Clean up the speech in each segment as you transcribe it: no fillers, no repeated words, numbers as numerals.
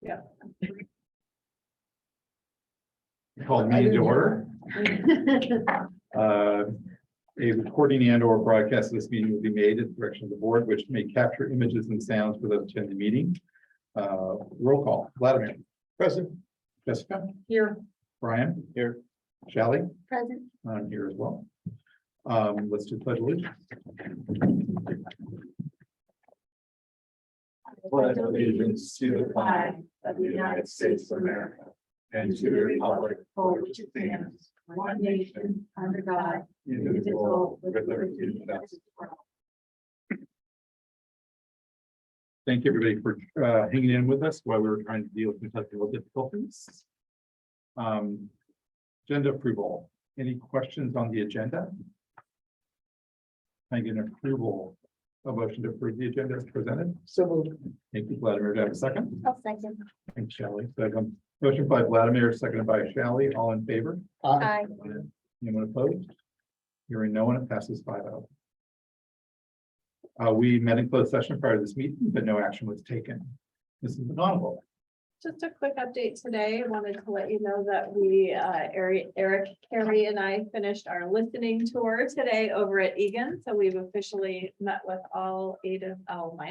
Yeah. Call the meeting to order. A recording and/or broadcast of this meeting will be made at the direction of the board, which may capture images and sounds for those attending the meeting. Roll call. Vladimir. Present. Jessica. Here. Brian. Here. Shelley. Present. I'm here as well. Let's do pledge allegiance. Pledge allegiance to the flag of the United States of America and to the republic for which it stands, one nation, under God, indivisible, with liberty and justice for all. Thank you, everybody, for hanging in with us while we were trying to deal with some technical difficulties. Agenda approval. Any questions on the agenda? I get an approval, a motion to approve the agenda as presented. So moved. Thank you, Vladimir. Do I have a second? I'll second. Thanks, Shelley. Second. Motion by Vladimir, seconded by Shelley. All in favor? Aye. Anyone opposed? Hearing no one, it passes 5-0. We met in closed session prior to this meeting, but no action was taken. This is an honorable. Just a quick update today. I wanted to let you know that we, Eric, Carrie and I finished our listening tour today over at Egan. So we've officially met with all 9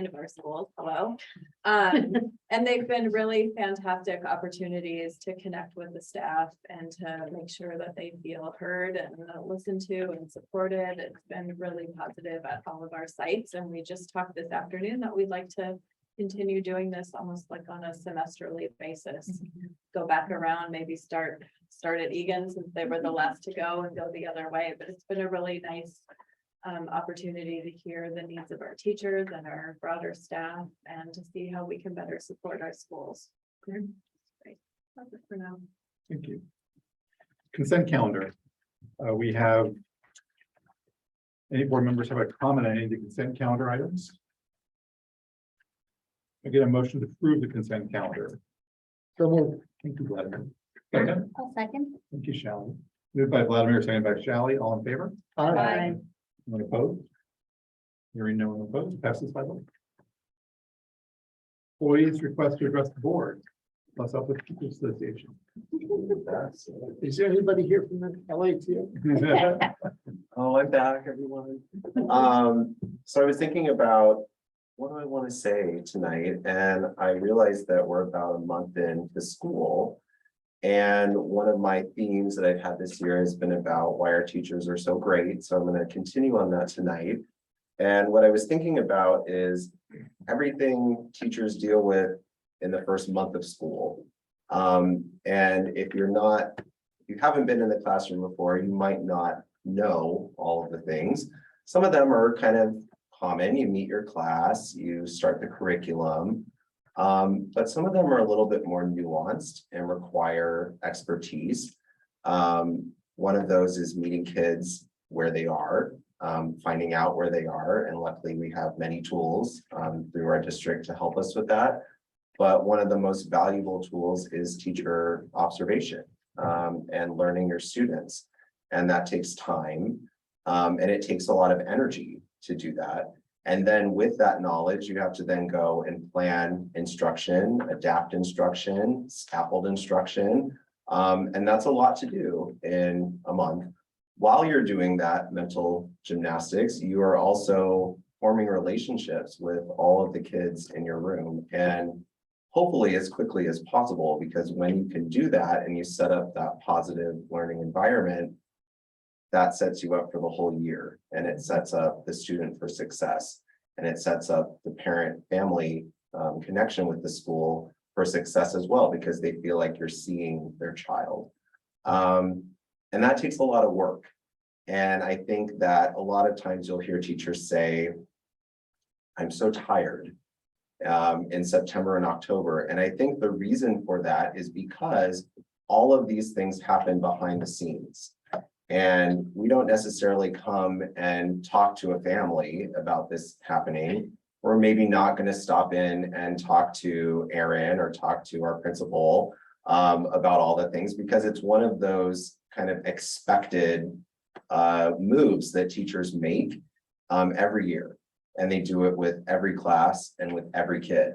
of our schools. Hello. And they've been really fantastic opportunities to connect with the staff and to make sure that they feel heard and listened to and supported. It's been really positive at all of our sites. And we just talked this afternoon that we'd like to continue doing this almost like on a semesterly basis. Go back around, maybe start at Egan since they were the last to go and go the other way. But it's been a really nice opportunity to hear the needs of our teachers and our broader staff and to see how we can better support our schools. Great. That's it for now. Thank you. Consent calendar. We have. Any board members have a comment on any of the consent calendar items? I get a motion to approve the consent calendar. So moved. Thank you, Vladimir. Second. I'll second. Thank you, Shelley. Moved by Vladimir, seconded by Shelley. All in favor? Aye. Anyone opposed? Hearing no one opposed, passes 5-0. Employees request to address the board. Plus up with Teachers Association. Is there anybody here from the LATO? Oh, I'm back, everyone. So I was thinking about what do I want to say tonight, and I realized that we're about a month into school. And one of my themes that I've had this year has been about why our teachers are so great. So I'm going to continue on that tonight. And what I was thinking about is everything teachers deal with in the first month of school. And if you haven't been in the classroom before, you might not know all of the things. Some of them are kind of common. You meet your class, you start the curriculum. But some of them are a little bit more nuanced and require expertise. One of those is meeting kids where they are, finding out where they are. And luckily we have many tools through our district to help us with that. But one of the most valuable tools is teacher observation and learning your students. And that takes time and it takes a lot of energy to do that. And then with that knowledge, you have to then go and plan instruction, adapt instruction, scaffold instruction. And that's a lot to do in a month. While you're doing that mental gymnastics, you are also forming relationships with all of the kids in your room, and hopefully as quickly as possible, because when you can do that and you set up that positive learning environment, that sets you up for the whole year, and it sets up the student for success, and it sets up the parent-family connection with the school for success as well, because they feel like you're seeing their child. And that takes a lot of work. And I think that a lot of times you'll hear teachers say, I'm so tired in September and October. And I think the reason for that is because all of these things happen behind the scenes. And we don't necessarily come and talk to a family about this happening. We're maybe not going to stop in and talk to Aaron or talk to our principal about all the things, because it's one of those kind of expected moves that teachers make every year. And they do it with every class and with every kid.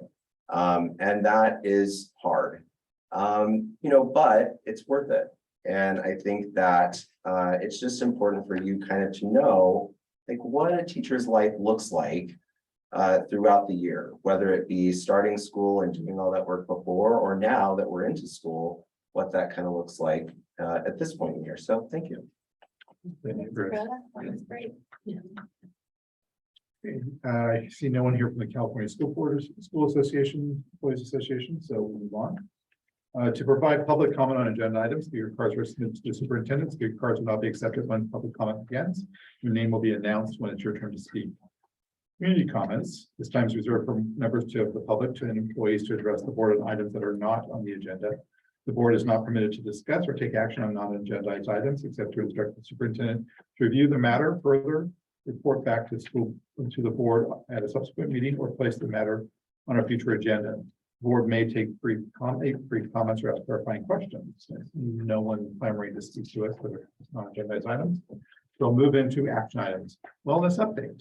And that is hard. But it's worth it. And I think that it's just important for you kind of to know like what a teacher's life looks like throughout the year, whether it be starting school and doing all that work before, or now that we're into school, what that kind of looks like at this point in the year. So thank you. Thank you, Chris. That's great. I see no one here from the California School Association, Employees Association, so we'll move on. To provide public comment on agenda items, speaker cards are submitted to the superintendent. Speaker cards will not be accepted when public comment begins. Your name will be announced when it's your turn to speak. Community comments. This time is reserved for members of the public and employees to address the board on items that are not on the agenda. The board is not permitted to discuss or take action on non-agendized items except to instruct the superintendent to review the matter further, report back to the board at a subsequent meeting, or place the matter on a future agenda. The board may take brief comments or ask clarifying questions. No one clamoring to speak to us for the non-agendized items. So we'll move into action items. Wellness update.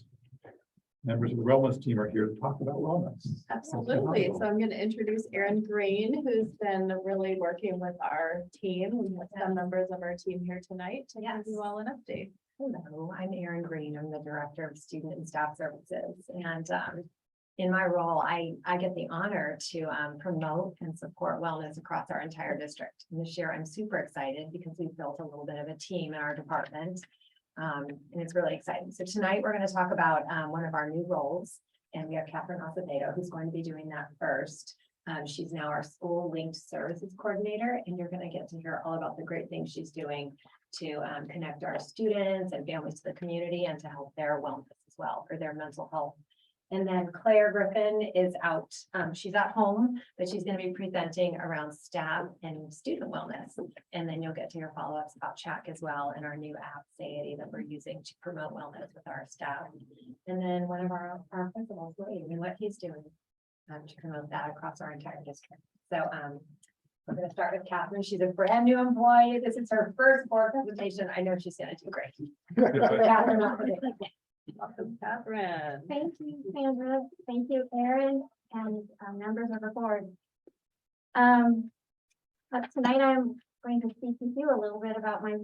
Members of the wellness team are here to talk about wellness. Absolutely. So I'm going to introduce Erin Green, who's been really working with our team. We have some members of our team here tonight to give you all an update. Hello, I'm Erin Green. I'm the Director of Student and Staff Services. And in my role, I get the honor to promote and support wellness across our entire district. And this year, I'm super excited because we've built a little bit of a team in our department. And it's really exciting. So tonight, we're going to talk about one of our new roles. And we have Catherine Acevedo, who's going to be doing that first. She's now our school linked services coordinator, and you're going to get to hear all about the great things she's doing to connect our students and families to the community and to help their wellness as well, or their mental health. And then Claire Griffin is out. She's at home, but she's going to be presenting around staff and student wellness. And then you'll get to hear follow-ups about CHAC as well, and our new app, Sayety, that we're using to promote wellness with our staff. And then one of our principals, Wade, and what he's doing to promote that across our entire district. So we're going to start with Catherine. She's a brand new employee. This is her first board presentation. I know she's going to do great. Catherine, Welcome, Catherine. Thank you, Sandra. Thank you, Erin, and members of the board. Tonight I'm going to speak with you a little bit about my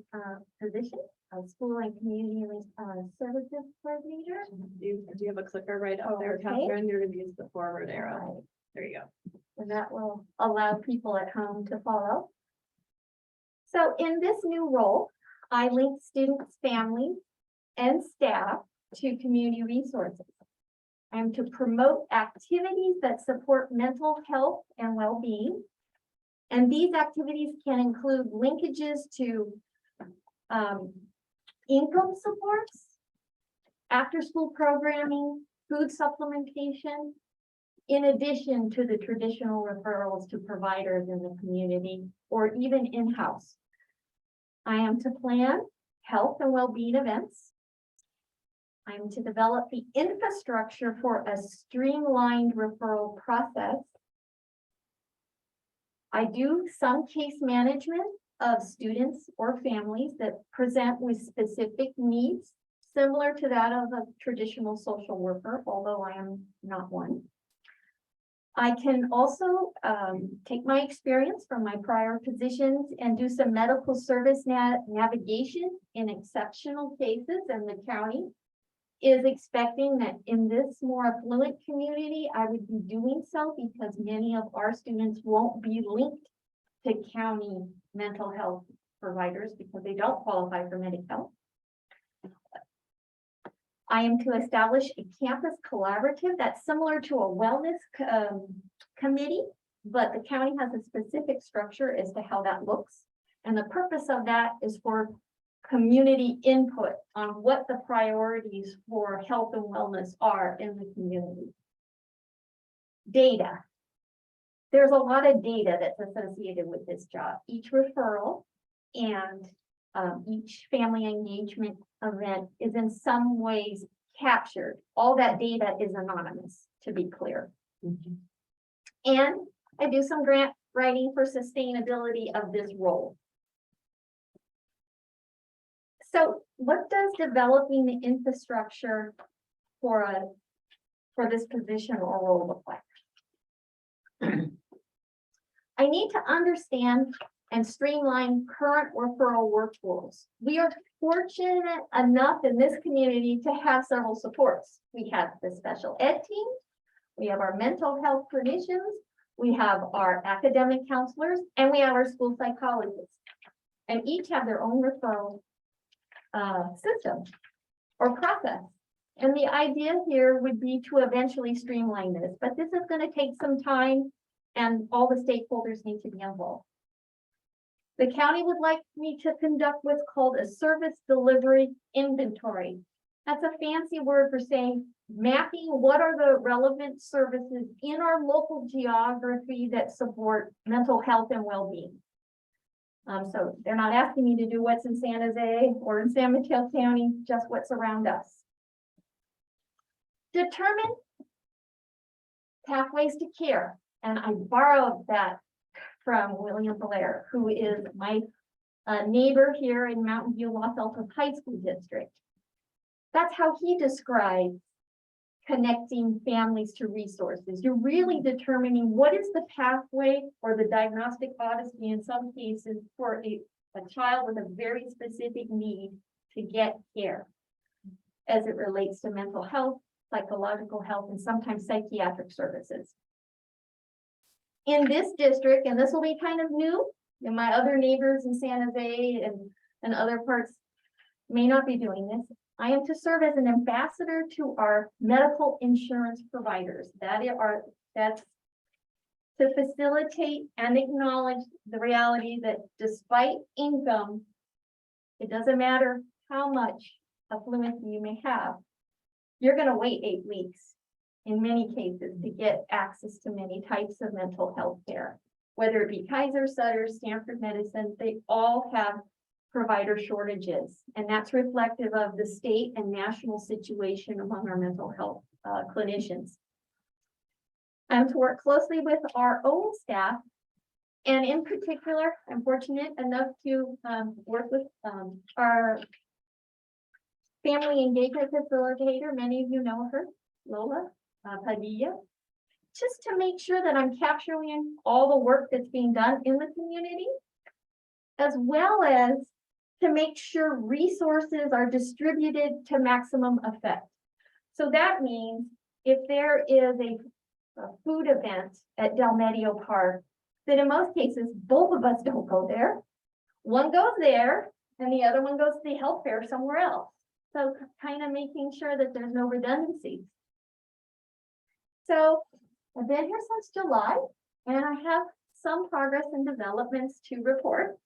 position as school and community services coordinator. Do you have a clicker right up there, Okay. Catherine? You're going to use the forward arrow. There you go. And that will allow people at home to follow. So in this new role, I link students, families, and staff to community resources. I am to promote activities that support mental health and well-being. And these activities can include linkages to income supports, after-school programming, food supplementation, in addition to the traditional referrals to providers in the community or even in-house. I am to plan health and well-being events. I'm to develop the infrastructure for a streamlined referral process. I do some case management of students or families that present with specific needs, similar to that of a traditional social worker, although I am not one. I can also take my experience from my prior positions and do some medical service navigation in exceptional cases, and the county is expecting that in this more affluent community, I would be doing so because many of our students won't be linked to county mental health providers because they don't qualify for Medi-Cal. I am to establish a campus collaborative that's similar to a wellness committee, but the county has a specific structure as to how that looks. And the purpose of that is for community input on what the priorities for health and wellness are in the community. Data. There's a lot of data that's associated with this job. Each referral and each family engagement event is in some ways captured. All that data is anonymous, to be clear. And I do some grant writing for sustainability of this role. So what does developing the infrastructure for this position or role look like? I need to understand and streamline current referral workflows. We are fortunate enough in this community to have several supports. We have the special ed team, we have our mental health clinicians, we have our academic counselors, and we have our school psychologists. And each have their own referral system or process. And the idea here would be to eventually streamline this, but this is going to take some time and all the stakeholders need to be involved. The county would like me to conduct what's called a service delivery inventory. That's a fancy word for saying mapping what are the relevant services in our local geography that support mental health and well-being. So they're not asking me to do what's in San Jose or in San Mateo County, just what's around us. Determine pathways to care. And I borrowed that from William Blair, who is my neighbor here in Mountain View Los Altos High School District. That's how he describes connecting families to resources. You're really determining what is the pathway or the diagnostic odyssey in some cases for a child with a very specific need to get care as it relates to mental health, psychological health, and sometimes psychiatric services. In this district, and this will be kind of new, and my other neighbors in San Jose and other parts may not be doing this, I am to serve as an ambassador to our medical insurance providers. That's to facilitate and acknowledge the reality that despite income, it doesn't matter how much affluency you may have, you're going to wait 8 weeks in many cases to get access to many types of mental health care, whether it be Kaiser, Sutter, Stanford Medicine, they all have provider shortages. And that's reflective of the state and national situation among our mental health clinicians. I'm to work closely with our own staff. And in particular, I'm fortunate enough to work with our family engagement facilitator. Many of you know her, Lola Padilla, just to make sure that I'm capturing all the work that's being done in the community, as well as to make sure resources are distributed to maximum effect. So that means if there is a food event at Del Medio Park, that in most cases, both of us don't go there. One goes there and the other one goes to the health fair somewhere else. So kind of making sure that there's no redundancies. So I've been here since July and I have some progress and developments to report.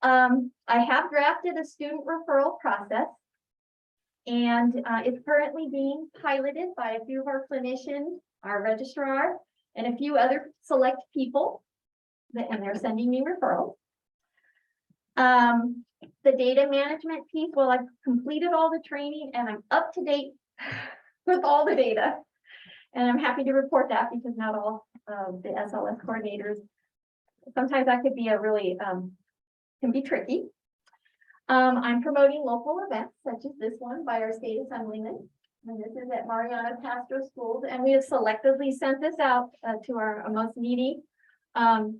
I have drafted a student referral process and it's currently being piloted by a few of our clinicians, our registrar, and a few other select people, and they're sending me referrals. The data management piece, well, I've completed all the training and I'm up to date with all the data. And I'm happy to report that because not all the SLS coordinators, sometimes that could be a really, can be tricky. I'm promoting local events such as this one by our state assemblyman. And this is at Mariana Pastoral Schools. And we have selectively sent this out to our most needy, how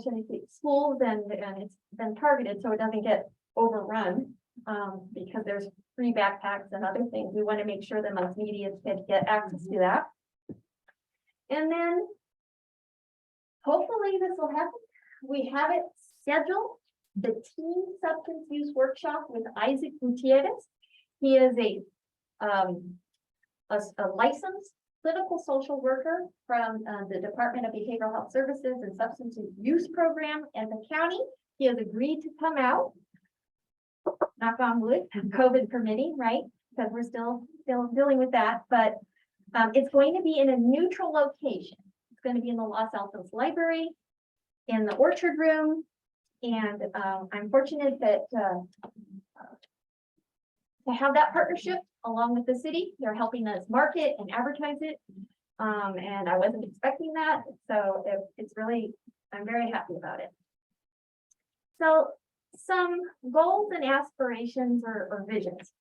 should I say, schools, and it's been targeted so it doesn't get overrun because there's free backpacks and other things. We want to make sure the most needy get access to that. And then hopefully this will happen. We have it scheduled, the teen substance use workshop with Isaac Gutierrez. He is a licensed clinical social worker from the Department of Behavioral Health Services and Substance Use Program in the county. He has agreed to come out, knock on wood, COVID permitting, right? Because we're still dealing with that, but it's going to be in a neutral location. It's going to be in the Los Altos Library, in the Orchard Room, and I'm fortunate that to have that partnership along with the city. They're helping us market and advertise it. And I wasn't expecting that. So it's really, I'm very happy about it. So some goals and aspirations or visions.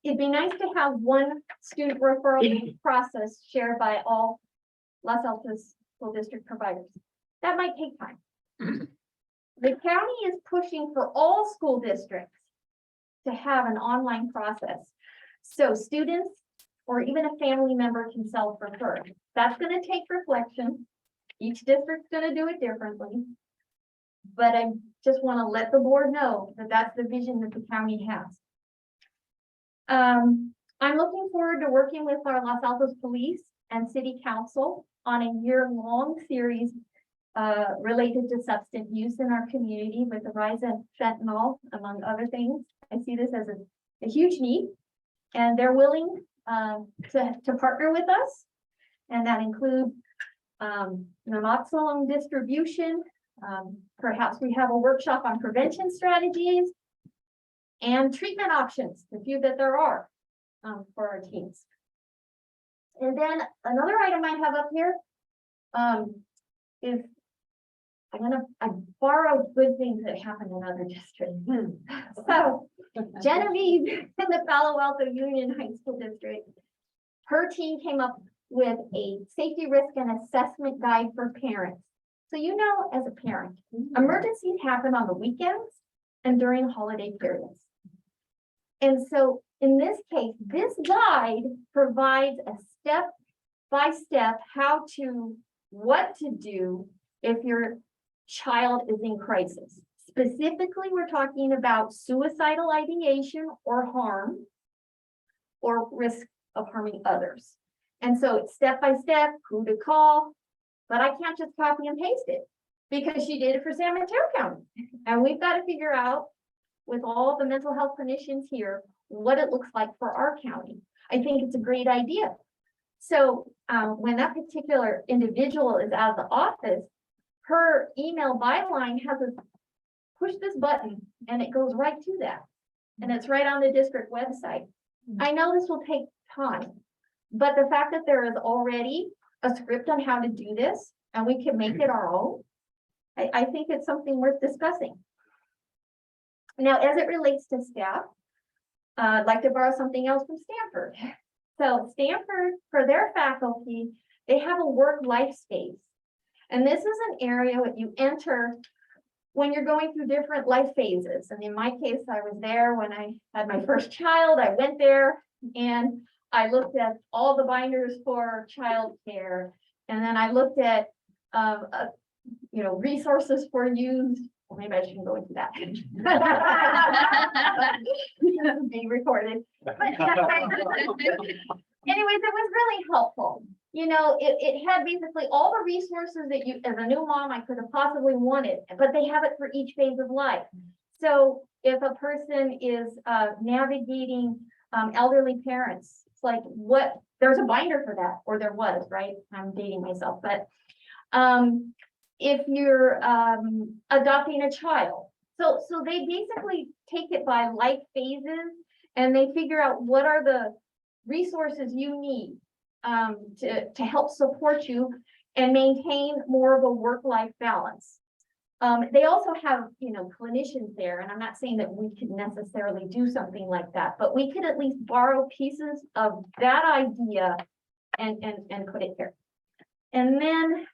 it'd be nice to have one student referral process shared by all Los Altos School District providers. That might take time. The county is pushing for all school districts to have an online process. So students or even a family member can self-refer. That's gonna take reflection. Each district's gonna do it differently. But I just wanna let the board know that that's the vision that the county has. I'm looking forward to working with our Los Altos Police and City Council on a year-long series related to substance use in our community with the rise of fentanyl, among other things. I see this as a huge need, and they're willing to partner with us. And that includes naloxone distribution. Perhaps we have a workshop on prevention strategies and treatment options, the few that there are for our teams. And then another item I have up here is I borrowed good things that happen in other districts. So Genevieve in the Palo Alto Union High School District, her team came up with a safety risk and assessment guide for parents. So you know, as a parent, emergencies happen on the weekends and during holiday periods. And so in this case, this guide provides a step-by-step what to do if your child is in crisis. Specifically, we're talking about suicidal ideation or harm or risk of harming others. And so it's step-by-step, who to call, but I can't just copy and paste it because she did it for San Mateo County. And we've got to figure out with all the mental health clinicians here, what it looks like for our county. I think it's a great idea. So when that particular individual is out of the office, her email byline has a push this button and it goes right to that. And it's right on the district website. I know this will take time, but the fact that there is already a script on how to do this and we can make it our own, I think it's something worth discussing. Now, as it relates to staff, I'd like to borrow something else from Stanford. So Stanford, for their faculty, they have a work-life space. And this is an area that you enter when you're going through different life phases. And in my case, I was there when I had my first child. I went there and I looked at all the binders for childcare. And then I looked at, resources for youth. Well, maybe I shouldn't go into that. Being recorded. Anyways, it was really helpful. It had basically all the resources that you, as a new mom, I could have possibly wanted, but they have it for each phase of life. So if a person is navigating elderly parents, it's like there's a binder for that, or there was, right? I'm dating myself, but if you're adopting a child. So they basically take it by life phases and they figure out what are the resources you need to help support you and maintain more of a work-life balance. They also have, clinicians there, and I'm not saying that we could necessarily do something like that, but we could at least borrow pieces of that idea and put it here. And then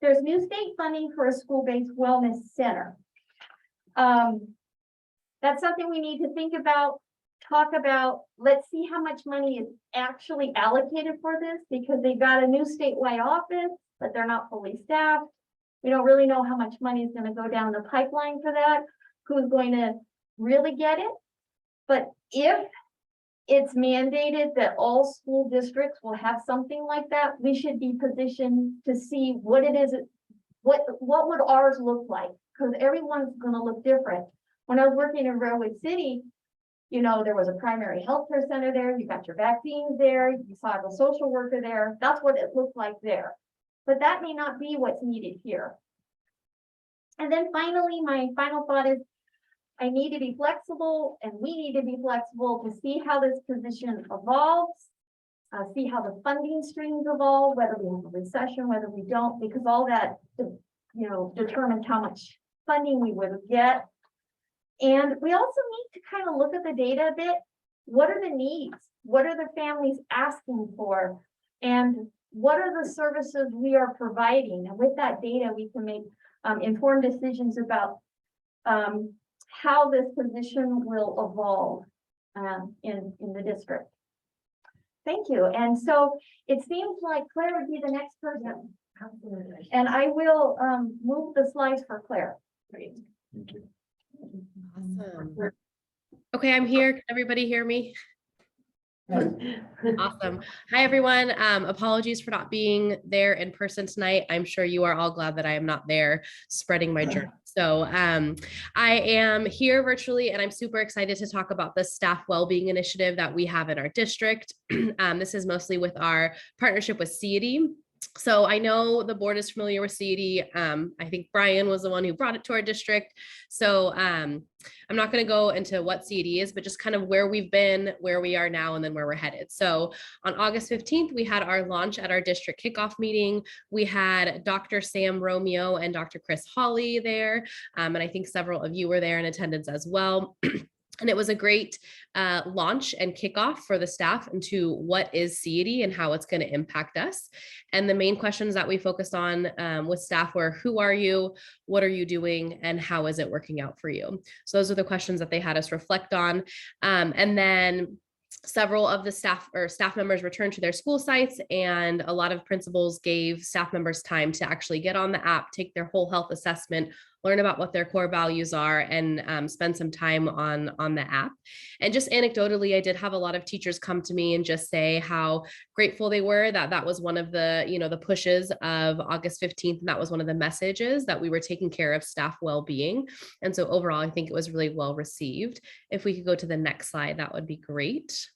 there's new state funding for a school-based wellness center. That's something we need to think about, talk about. Let's see how much money is actually allocated for this, because they've got a new statewide office, but they're not fully staffed. We don't really know how much money is going to go down the pipeline for that, who's going to really get it. But if it's mandated that all school districts will have something like that, we should be positioned to see what it is, what would ours look like, because everyone's going to look different. When I was working in Redwood City, there was a primary healthcare center there, you got your vaccines there, you saw the social worker there. That's what it looked like there. But that may not be what's needed here. And then finally, my final thought is I need to be flexible, and we need to be flexible to see how this position evolves, see how the funding streams evolve, whether we have a recession, whether we don't, because all that, determines how much funding we would get. And we also need to kind of look at the data a bit. what are the needs? What are the families asking for? And what are the services we are providing? And with that data, we can make informed decisions about how this position will evolve in the district. Thank you. And so it seems like Claire would be the next person. Absolutely. And I will move the slides for Claire. Great. Thank you. Awesome. Okay, I'm here. Can everybody hear me? Awesome. Hi, everyone. Apologies for not being there in person tonight. I'm sure you are all glad that I am not there spreading my journey. So I am here virtually, and I'm super excited to talk about the staff well-being initiative that we have in our district. This is mostly with our partnership with CED. So I know the board is familiar with CED. I think Brian was the one who brought it to our district. So I'm not going to go into what CED is, but just kind of where we've been, where we are now, and then where we're headed. So on August 15th, we had our launch at our district kickoff meeting. We had Dr. Sam Romeo and Dr. Chris Hawley there. And I think several of you were there in attendance as well. And it was a great launch and kickoff for the staff into what is CED and how it's going to impact us. And the main questions that we focused on with staff were, who are you, what are you doing, and how is it working out for you? So those are the questions that they had us reflect on. And then several of the staff members returned to their school sites, and a lot of principals gave staff members time to actually get on the app, take their whole health assessment, learn about what their core values are, and spend some time on the app. And just anecdotally, I did have a lot of teachers come to me and just say how grateful they were that that was one of the, the pushes of August 15th. And that was one of the messages, that we were taking care of staff well-being. And so overall, I think it was really well received. If we could go to the next slide, that would be great.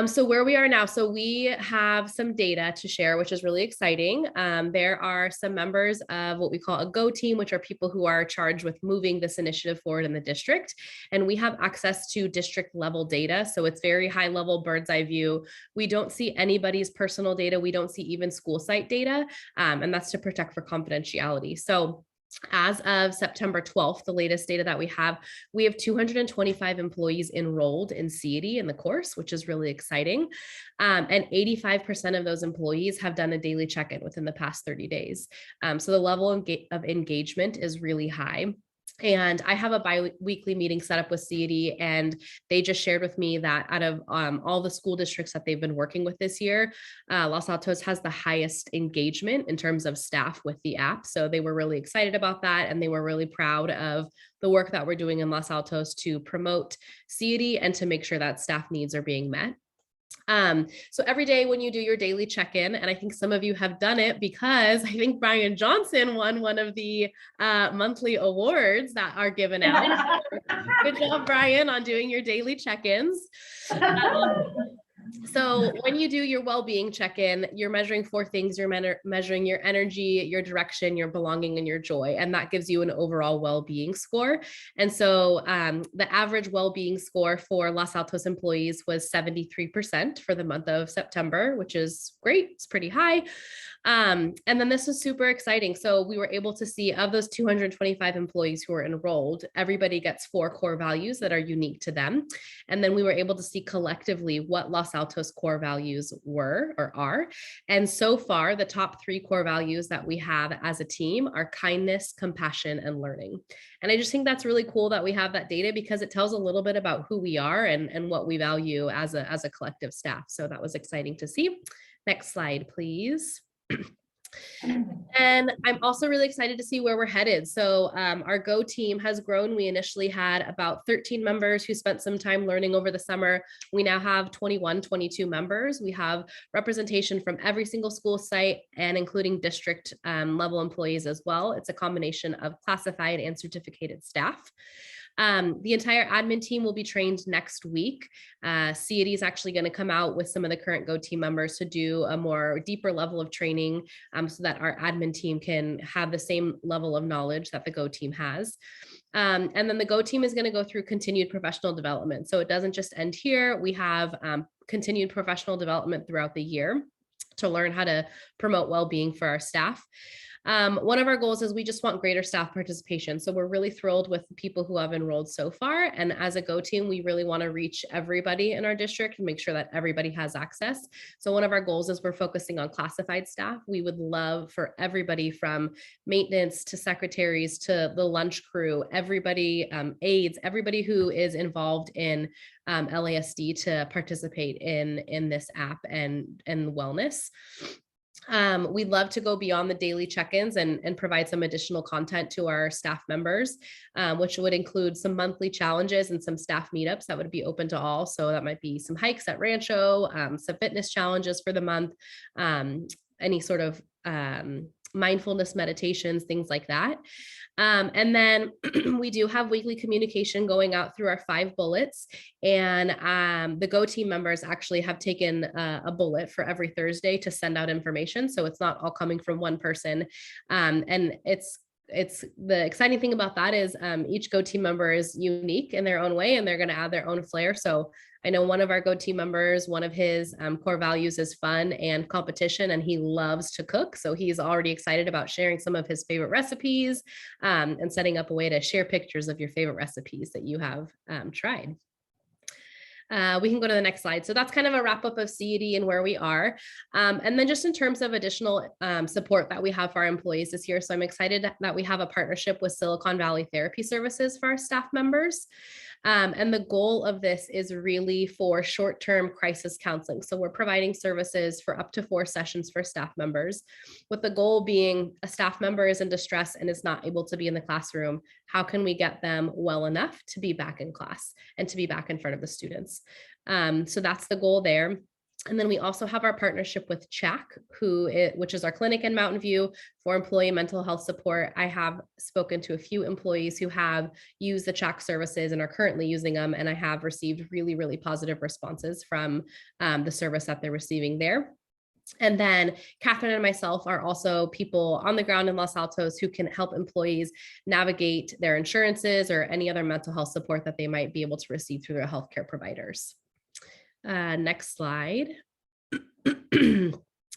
So where we are now, so we have some data to share, which is really exciting. There are some members of what we call a GO team, which are people who are charged with moving this initiative forward in the district. And we have access to district level data. So it's very high level bird's eye view. We don't see anybody's personal data. We don't see even school site data. And that's to protect for confidentiality. So as of September 12th, the latest data that we have 225 employees enrolled in CED in the course, which is really exciting. And 85% of those employees have done a daily check-in within the past 30 days. So the level of engagement is really high. And I have a bi-weekly meeting set up with CED, and they just shared with me that out of all the school districts that they've been working with this year, Los Altos has the highest engagement in terms of staff with the app. So they were really excited about that, and they were really proud of the work that we're doing in Los Altos to promote CED and to make sure that staff needs are being met. So every day when you do your daily check-in, and I think some of you have done it because I think Brian Johnson won one of the monthly awards that are given out. Good job, Brian, on doing your daily check-ins. So when you do your well-being check-in, you're measuring 4 things. You're measuring your energy, your direction, your belonging, and your joy. And that gives you an overall well-being score. And so the average well-being score for Los Altos employees was 73% for the month of September, which is great. It's pretty high. And then this was super exciting. So we were able to see, of those 225 employees who were enrolled, everybody gets 4 core values that are unique to them. And then we were able to see collectively what Los Altos core values were or are. And so far, the top 3 core values that we have as a team are kindness, compassion, and learning. And I just think that's really cool that we have that data, because it tells a little bit about who we are and what we value as a collective staff. So that was exciting to see. Next slide, please. And I'm also really excited to see where we're headed. So our GO team has grown. We initially had about 13 members who spent some time learning over the summer. We now have 22 members. We have representation from every single school site, and including district level employees as well. It's a combination of classified and certificated staff. The entire admin team will be trained next week. CED is actually going to come out with some of the current GO team members to do a more deeper level of training so that our admin team can have the same level of knowledge that the GO team has. And then the GO team is going to go through continued professional development. So it doesn't just end here. We have continued professional development throughout the year to learn how to promote well-being for our staff. One of our goals is we just want greater staff participation. So we're really thrilled with the people who have enrolled so far. And as a Go team, we really want to reach everybody in our district and make sure that everybody has access. So one of our goals is we're focusing on classified staff. We would love for everybody from maintenance to secretaries to the lunch crew, everybody, aides, everybody who is involved in LASD to participate in this app and wellness. We'd love to go beyond the daily check-ins and provide some additional content to our staff members, which would include some monthly challenges and some staff meetups that would be open to all. So that might be some hikes at Rancho, some fitness challenges for the month, any sort of mindfulness meditations, things like that. And then we do have weekly communication going out through our 5 bullets. And the Go team members actually have taken a bullet for every Thursday to send out information. So it's not all coming from one person. And it's the exciting thing about that is each Go team member is unique in their own way, and they're going to add their own flair. So I know one of our Go team members, one of his core values is fun and competition, and he loves to cook. So he's already excited about sharing some of his favorite recipes and setting up a way to share pictures of your favorite recipes that you have tried. We can go to the next slide. So that's kind of a wrap up of CED and where we are. And then just in terms of additional support that we have for our employees this year. So I'm excited that we have a partnership with Silicon Valley Therapy Services for our staff members. And the goal of this is really for short-term crisis counseling. So we're providing services for up to 4 sessions for staff members, with the goal being a staff member is in distress and is not able to be in the classroom. How can we get them well enough to be back in class and to be back in front of the students? So that's the goal there. And then we also have our partnership with CHAC, which is our clinic in Mountain View for employee mental health support. I have spoken to a few employees who have used the CHAC services and are currently using them, and I have received really, really positive responses from the service that they're receiving there. And then Catherine and myself are also people on the ground in Los Altos who can help employees navigate their insurances or any other mental health support that they might be able to receive through their healthcare providers. Next slide. And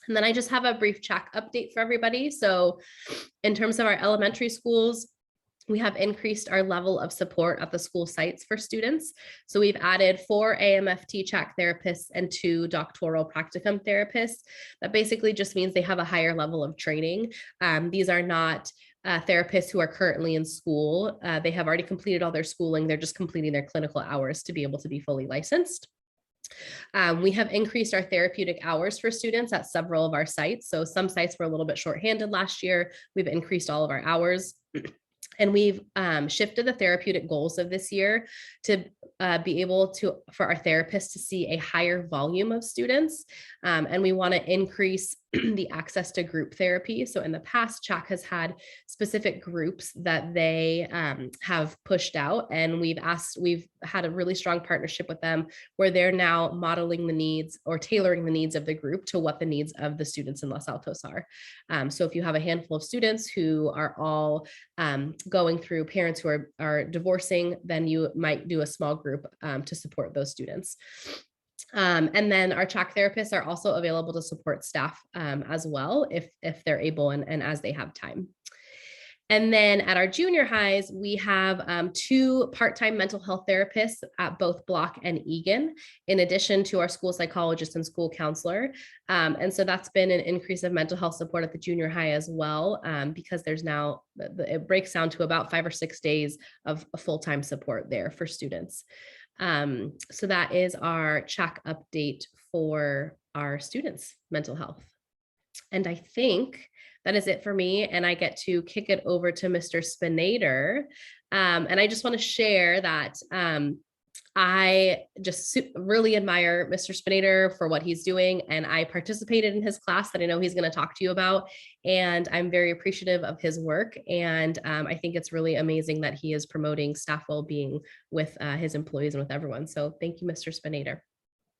then I just have a brief CHAC update for everybody. So in terms of our elementary schools, we have increased our level of support at the school sites for students. So we've added 4 AMFT CHAC therapists and 2 doctoral practicum therapists. That basically just means they have a higher level of training. These are not therapists who are currently in school. They have already completed all their schooling. They're just completing their clinical hours to be able to be fully licensed. We have increased our therapeutic hours for students at several of our sites. So some sites were a little bit shorthanded last year. We've increased all of our hours. And we've shifted the therapeutic goals of this year to be able for our therapists to see a higher volume of students. And we want to increase the access to group therapy. So in the past, CHAC has had specific groups that they have pushed out, and we've had a really strong partnership with them where they're now modeling the needs or tailoring the needs of the group to what the needs of the students in Los Altos are. So if you have a handful of students who are all going through parents who are divorcing, then you might do a small group to support those students. And then our CHAC therapists are also available to support staff as well if they're able and as they have time. And then at our junior highs, we have 2 part-time mental health therapists at both Block and Egan, in addition to our school psychologist and school counselor. And so that's been an increase of mental health support at the junior high as well, because there's now, it breaks down to about 5 or 6 days of full-time support there for students. So that is our CHAC update for our students' mental health. And I think that is it for me. And I get to kick it over to Mr. Spinader. And I just want to share that I just really admire Mr. Spinader for what he's doing. And I participated in his class that I know he's going to talk to you about. And I'm very appreciative of his work. And I think it's really amazing that he is promoting staff well-being with his employees and with everyone. So thank you, Mr. Spinader.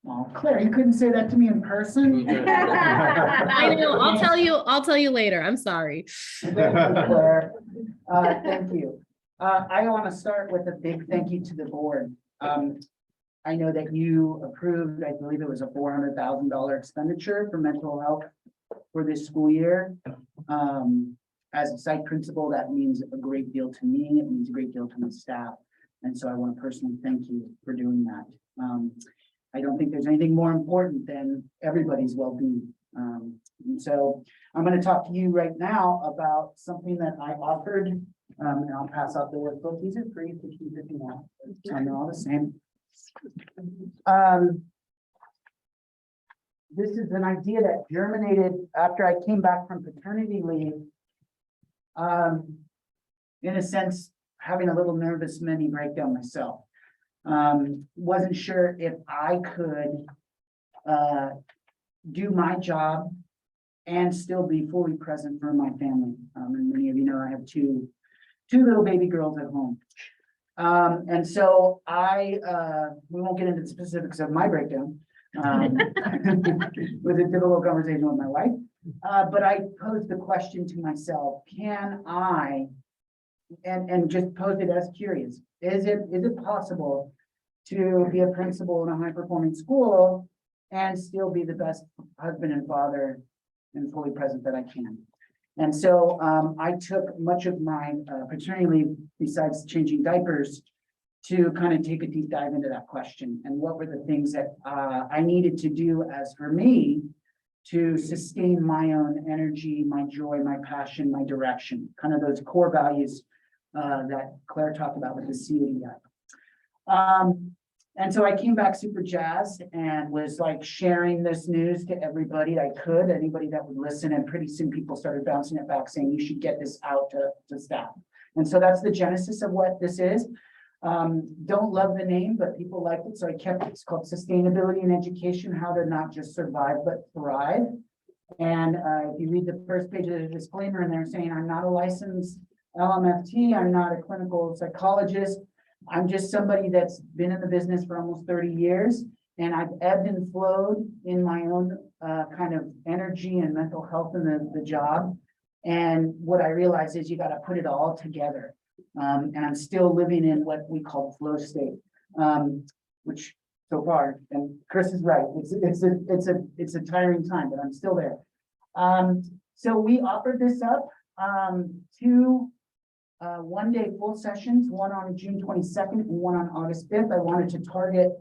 Oh, Claire, you couldn't say that to me in person. I know, I'll tell you later. I'm sorry. Thank you, Claire. Thank you. I want to start with a big thank you to the board. I know that you approved, I believe it was a $400,000 expenditure for mental health for this school year. as a site principal, that means a great deal to me. It means a great deal to my staff. And so I want to personally thank you for doing that. I don't think there's anything more important than everybody's well-being. And so I'm going to talk to you right now about something that I offered, and I'll pass out the workbook. These are free, 50 now. They're all the same. This is an idea that germinated after I came back from paternity leave. In a sense, having a little nervous mini breakdown myself. Wasn't sure if I could do my job and still be fully present for my family. And many of you know I have two little baby girls at home. And so we won't get into the specifics of my breakdown with a difficult conversation with my wife. But I posed the question to myself, can I, and just posed it as curious, is it possible to be a principal in a high-performing school and still be the best husband and father and fully present that I can? And so I took much of my paternity leave, besides changing diapers, to kind of take a deep dive into that question. And what were the things that I needed to do as for me to sustain my own energy, my joy, my passion, my direction, kind of those core values that Claire talked about with the CADI. And so I came back super jazzed and was like sharing this news to everybody I could, anybody that would listen. And pretty soon people started bouncing it back saying, you should get this out to staff. And so that's the genesis of what this is. Don't love the name, but people liked it. So I kept it. It's called Sustainability in Education, how to not just survive, but thrive. And if you read the first page of the disclaimer, and they're saying, I'm not a licensed LMFT, I'm not a clinical psychologist. I'm just somebody that's been in the business for almost 30 years, and I've ebbed and flowed in my own kind of energy and mental health in the job. And what I realized is you got to put it all together. And I'm still living in what we call flow state, which so far, and Chris is right, it's a tiring time, but I'm still there. So we offered this up to one-day full sessions, one on June 22nd and one on August 5th. I wanted to target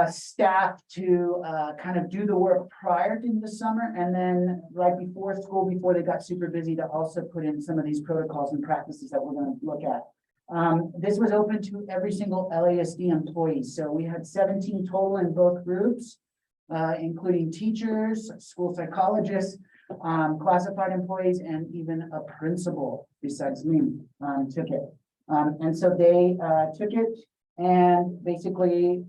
staff to kind of do the work prior to the summer, and then right before school, before they got super busy, to also put in some of these protocols and practices that we're going to look at. This was open to every single LASD employee. So we had 17 total in both groups, including teachers, school psychologists, classified employees, and even a principal besides me took it. And so they took it, and basically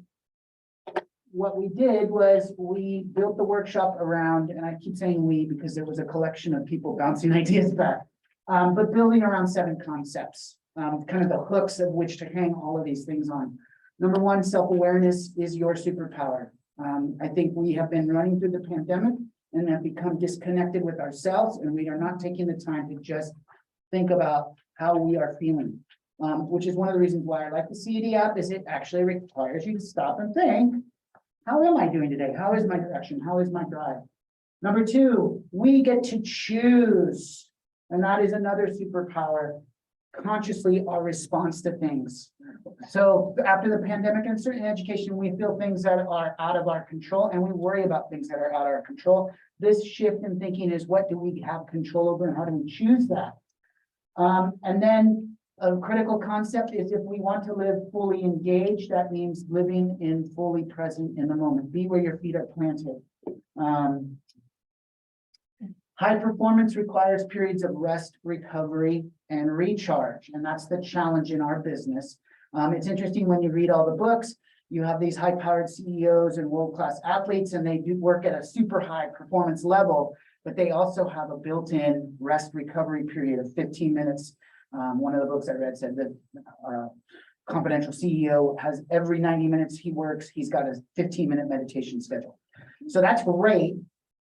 what we did was we built the workshop around, and I keep saying we because it was a collection of people bouncing ideas back, but building around 7 concepts, kind of the hooks of which to hang all of these things on. Number 1, self-awareness is your superpower. I think we have been running through the pandemic and have become disconnected with ourselves, and we are not taking the time to just think about how we are feeling, which is one of the reasons why I like the CAD app, is it actually requires you to stop and think, how am I doing today? How is my direction? How is my drive? Number 2, we get to choose, and that is another superpower, consciously our response to things. So after the pandemic and certain education, we feel things that are out of our control, and we worry about things that are out of our control. This shift in thinking is, what do we have control over, and how do we choose that? And then a critical concept is, if we want to live fully engaged, that means living in fully present in the moment. Be where your feet are planted. High performance requires periods of rest, recovery, and recharge. And that's the challenge in our business. It's interesting when you read all the books, you have these high-powered CEOs and world-class athletes, and they do work at a super high performance level, but they also have a built-in rest recovery period of 15 minutes. One of the books I read said that confidential CEO has every 90 minutes he works, he's got a 15-minute meditation schedule. So that's great.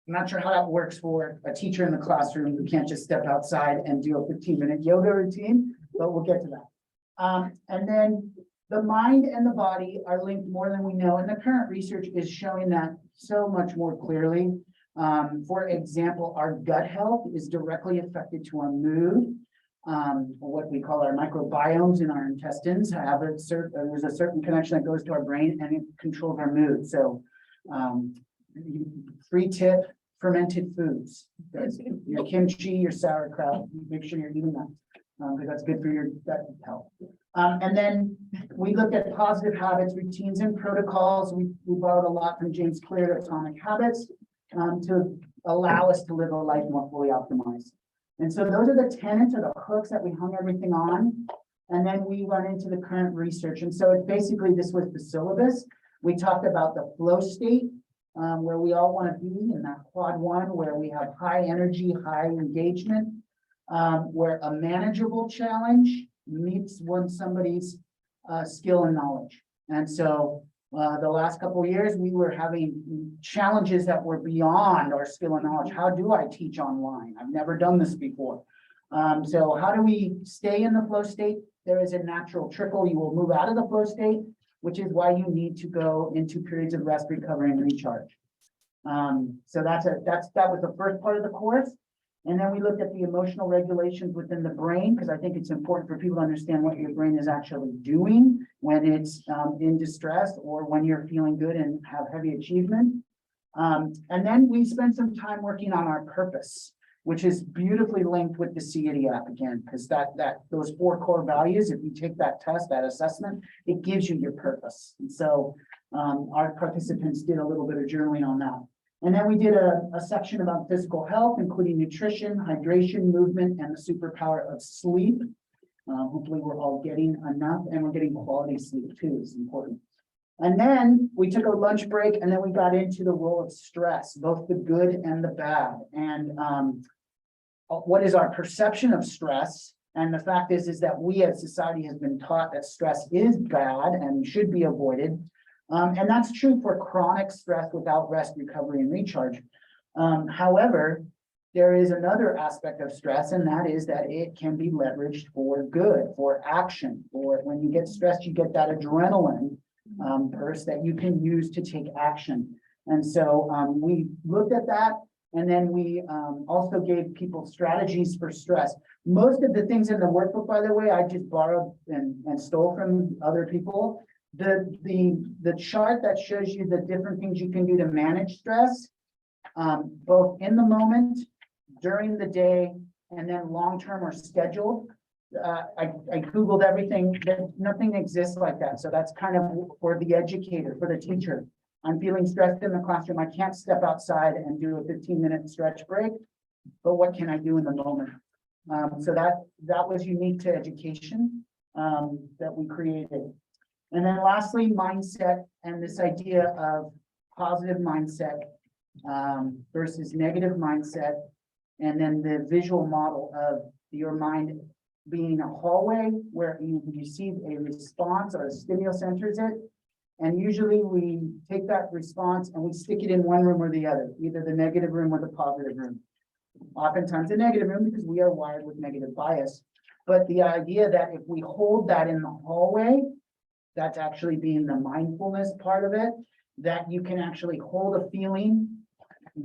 I'm not sure how that works for a teacher in the classroom who can't just step outside and do a 15-minute yoga routine, but we'll get to that. And then the mind and the body are linked more than we know, and the current research is showing that so much more clearly. For example, our gut health is directly affected to our mood. What we call our microbiomes in our intestines have there's a certain connection that goes to our brain and it controls our mood. So, free tip, fermented foods. That's your kimchi, your sauerkraut, make sure you're eating that, because that's good for your gut health. And then we looked at positive habits, routines, and protocols. We borrowed a lot from James Clear, Atomic Habits, to allow us to live a life more fully optimized. And so those are the tenets or the hooks that we hung everything on. And then we run into the current research. And so it basically, this was the syllabus. We talked about the flow state, where we all want to be in that quad one, where we have high energy, high engagement, where a manageable challenge meets somebody's skill and knowledge. And so the last couple of years, we were having challenges that were beyond our skill and knowledge. How do I teach online? I've never done this before. So how do we stay in the flow state? There is a natural trickle. You will move out of the flow state, which is why you need to go into periods of rest, recovery, and recharge. So that was the first part of the course. And then we looked at the emotional regulations within the brain, because I think it's important for people to understand what your brain is actually doing when it's in distress or when you're feeling good and have heavy achievement. And then we spent some time working on our purpose, which is beautifully linked with the CITI app again, because those 4 core values, if you take that test, that assessment, it gives you your purpose. And so our participants did a little bit of journaling on that. And then we did a section about physical health, including nutrition, hydration, movement, and the superpower of sleep. Hopefully we're all getting enough and we're getting quality sleep too, is important. And then we took a lunch break and then we got into the role of stress, both the good and the bad. And what is our perception of stress? And the fact is that we as society has been taught that stress is bad and should be avoided. And that's true for chronic stress without rest, recovery, and recharge. However, there is another aspect of stress, and that is that it can be leveraged for good, for action. For when you get stressed, you get that adrenaline burst that you can use to take action. And so we looked at that, and then we also gave people strategies for stress. Most of the things in the workbook, by the way, I just borrowed and stole from other people. The chart that shows you the different things you can do to manage stress, both in the moment, during the day, and then long-term or scheduled. I Googled everything, nothing exists like that. So that's kind of for the educator, for the teacher. I'm feeling stressed in the classroom. I can't step outside and do a 15-minute stretch break, but what can I do in the moment? So that was unique to education that we created. And then lastly, mindset and this idea of positive mindset versus negative mindset. And then the visual model of your mind being a hallway where you receive a response or a stimulus enters it. And usually we take that response and we stick it in one room or the other, either the negative room or the positive room. Oftentimes the negative room because we are wired with negative bias. But the idea that if we hold that in the hallway, that's actually being the mindfulness part of it, that you can actually hold a feeling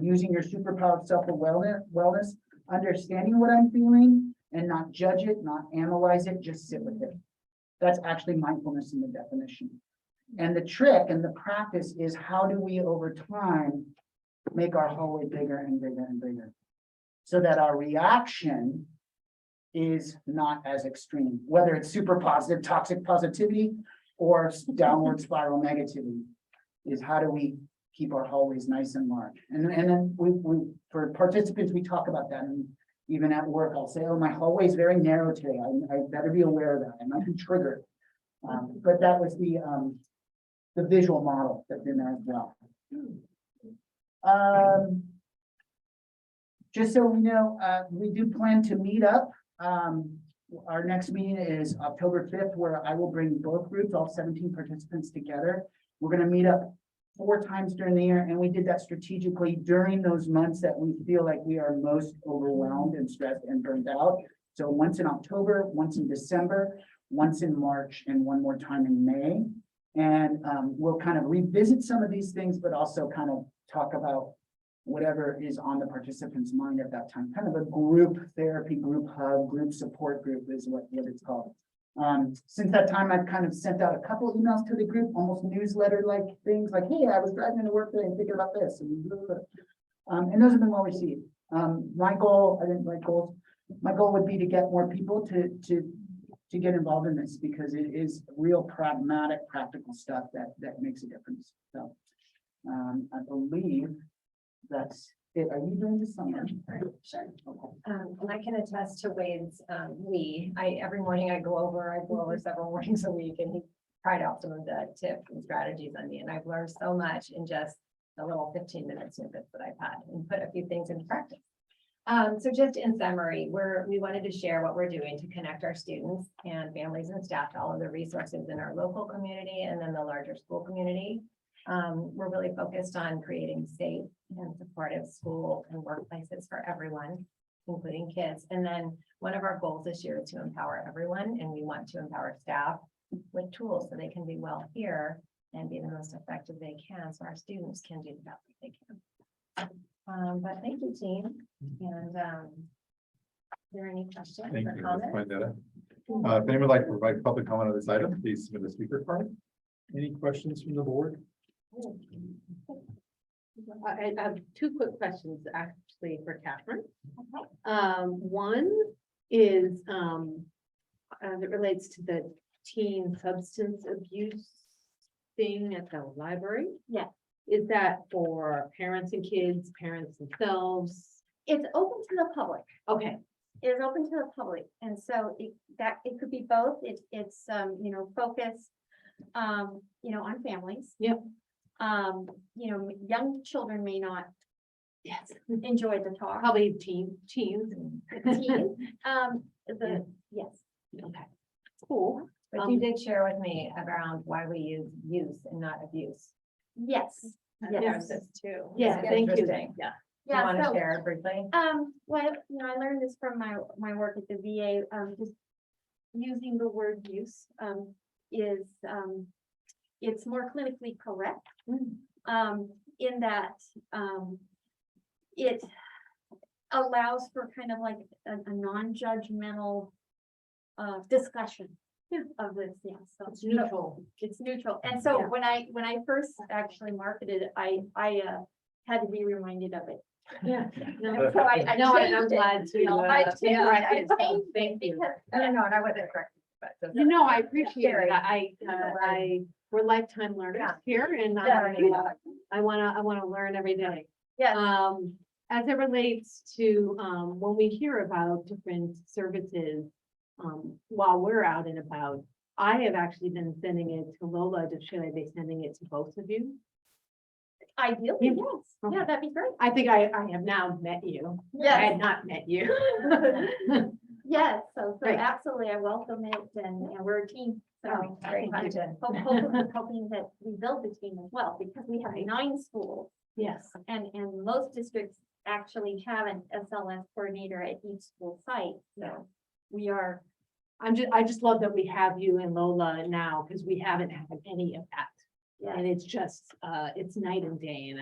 using your superpower of self-wellness, understanding what I'm feeling and not judge it, not analyze it, just sit with it. That's actually mindfulness in the definition. And the trick and the practice is how do we over time make our hallway bigger and bigger and bigger so that our reaction is not as extreme, whether it's super positive, toxic positivity, or downward spiral negativity, is how do we keep our hallways nice and large. And then we for participants, we talk about that. And even at work, I'll say, oh, my hallway is very narrow today. I better be aware of that. I might be triggered. But that was the visual model that's in there as well. Just so we know, we do plan to meet up. Our next meeting is October 5th, where I will bring both groups, all 17 participants together. We're going to meet up 4 times during the year, and we did that strategically during those months that we feel like we are most overwhelmed and stressed and burned out. So once in October, once in December, once in March, and one more time in May. And we'll kind of revisit some of these things, but also kind of talk about whatever is on the participant's mind at that time, kind of a group therapy, group hug, group support group is what it's called. Since that time, I've kind of sent out a couple emails to the group, almost newsletter-like things like, hey, I was driving into work today and thinking about this. And those have been well received. My goal would be to get more people to get involved in this because it is real pragmatic, practical stuff that makes a difference. So I believe that's it. Are you doing this summer? Sure. And I can attest to Wade's, every morning I go over several mornings a week and he tried out some of the tips and strategies on me. And I've learned so much in just the little 15-minute snippets that I've had and put a few things into practice. So just in summary, we wanted to share what we're doing to connect our students and families and staff to all of the resources in our local community and then the larger school community. We're really focused on creating safe and supportive school and workplaces for everyone, including kids. And then one of our goals this year is to empower everyone, and we want to empower staff with tools so they can be well here and be the most effective they can, so our students can do the best that they can. But thank you, team. And are there any questions Thank or you. Let's comments? find that out. If anyone would like to provide public comment on this item, please submit a speaker card. Any questions from the board? I have two quick questions actually for Catherine. One is, as it relates to the teen substance abuse thing at the library. Yeah. Is that for parents and kids, parents themselves? It's open to the public. Okay, It is open to the public, and so it could be both. It's focused, on families. Yep. Young children may not yes, enjoy the talk. probably teens. Teens, yes. Okay, cool. But you did share with me around why we use and not abuse. Yes. There's this too. Yeah, That's thank you. interesting. Yeah. Do you want to so, share briefly? well, I learned this from my work at the VA, just using the word use, is, it's more clinically correct. In that, it allows for kind of like a non-judgmental, discussion of this, yeah, so. It's neutral. It's neutral, and so Yeah. when I first actually marketed, I had to be reminded of it. Yeah. So I No, changed I'm it, glad to, I changed it, correct I it. changed it Thank you. because, I don't know, and I wasn't correct. But I appreciate it. We're lifetime learners Yeah. here and Yeah. I wanna learn every day. yes, As it relates to, when we hear about different services, while we're out and about, I have actually been sending it to Lola. Should I be sending it to both of you? ideally, Yeah. yes, Okay. yeah, that'd be great. I think I have now met you. I Yes, had not met you. yes, so Great. absolutely, I welcome it, and we're a team, so. Great I'm content. hoping that we build the team as well, because we have 9 schools, Yes. and most districts actually have an SLS coordinator at each school site, so we are. I just love that we have you and Lola now, because we haven't had any of that. Yeah. And it's just, it's night and day, and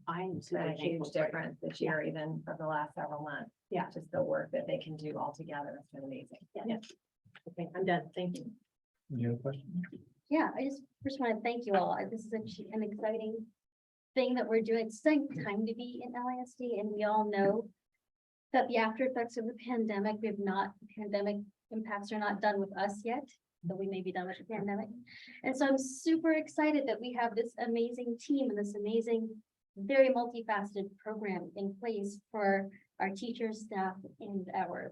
I'm It's been super a huge thankful for it. difference this year, even for the last several months. Yeah. Just the work that they can do all together. It's been amazing. Okay, I'm done. Thank you. Any other questions? Yeah, I just first want to thank you all. This is an exciting thing that we're doing. It's exciting time to be in LASD, and we all know that the after effects of the pandemic, pandemic impacts are not done with us yet, though we may be done with the pandemic. And so I'm super excited that we have this amazing team and this amazing, very multifaceted program in place for our teachers, staff, and our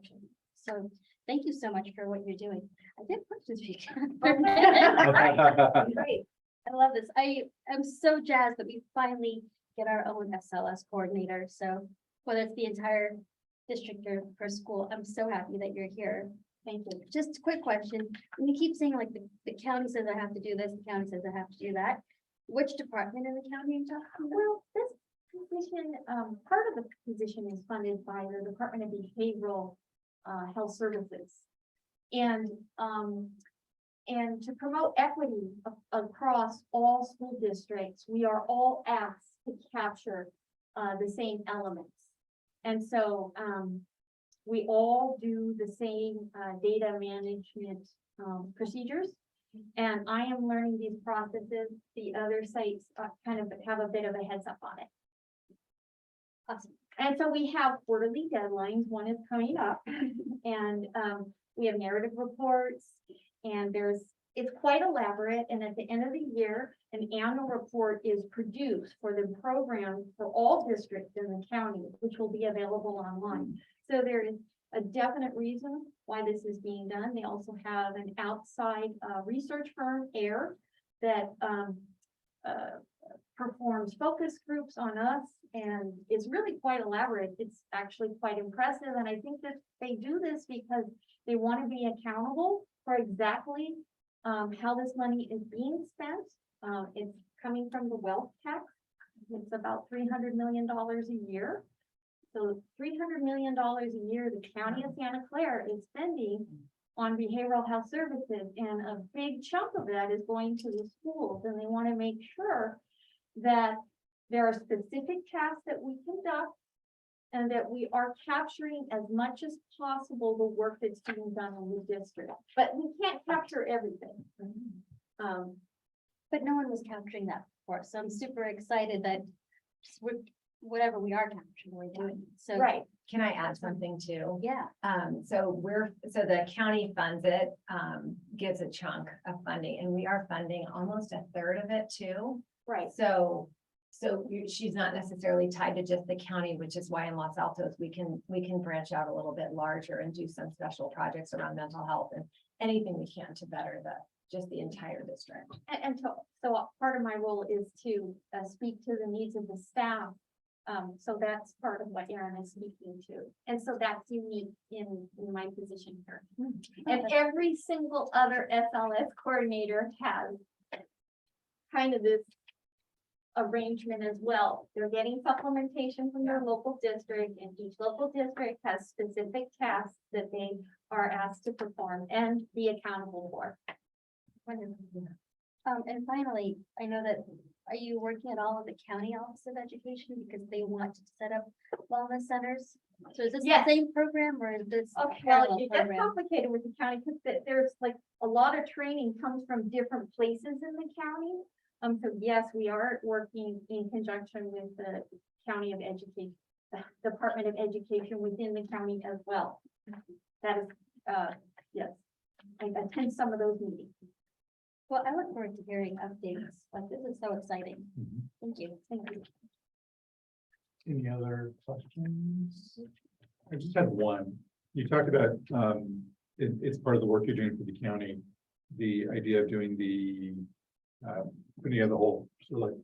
children. So thank you so much for what you're doing. I did questions for you. Great. I love this. I am so jazzed that we finally get our own SLS coordinator. So whether it's the entire district or per school, I'm so happy that you're here. Thank you. Just a quick question. When you keep saying like the county says I have to do this, the county says I have to do that. Which department in the county are you talking about? Well, this position, part of the position is funded by the Department of Behavioral Health Services. And to promote equity across all school districts, we are all asked to capture the same elements. And so, we all do the same, data management, procedures. And I am learning these processes. The other sites kind of have a bit of a heads up on it. Awesome. And so we have quarterly deadlines. One is coming up and we have narrative reports and it's quite elaborate. And at the end of the year, an annual report is produced for the program for all districts in the county, which will be available online. So there is a definite reason why this is being done. They also have an outside research firm, AIR, that performs focus groups on us, and it's really quite elaborate. It's actually quite impressive, and I think that they do this because they want to be accountable for exactly how this money is being spent. It's coming from the wealth tax. It's about $300 million a year. So $300 million a year, the county of Santa Clara is spending on behavioral health services, and a big chunk of that is going to the schools, and they want to make sure that there are specific tasks that we conduct and that we are capturing as much as possible the work that's being done in the district. But we can't capture everything. But no one was capturing that before, so I'm super excited that whatever we are capturing, we're doing. So, Right. Can I add something too? yeah, So the county funds it, gives a chunk of funding, and we are funding almost a third of it too. Right. So she's not necessarily tied to just the county, which is why in Los Altos, we can branch out a little bit larger and do some special projects around mental health and anything we can to better just the entire district. And so part of my role is to speak to the needs of the staff. So that's part of what Erin is speaking to. And so that's unique in my position here. And every single other SLS coordinator has kind of this arrangement as well. They're getting supplementation from their local district, and each local district has specific tasks that they are asked to perform and be accountable for. and finally, I know that, are you working at all with the county office of education because they want to set up wellness centers? So is this the Yes. same program or is this? a Okay, well, parallel it gets program? complicated with the county because there's like a lot of training comes from different places in the county. So yes, we are working in conjunction with the County of Education, the Department of Education within the county as well. That is, yes, I attend some of those meetings. Well, I look forward to hearing updates. Like, this is so exciting. Mhm. Thank you. Thank you. Any other questions? I just had one. You talked about, it's part of the work you're doing for the county, the idea of doing the, putting together the whole, sort of like.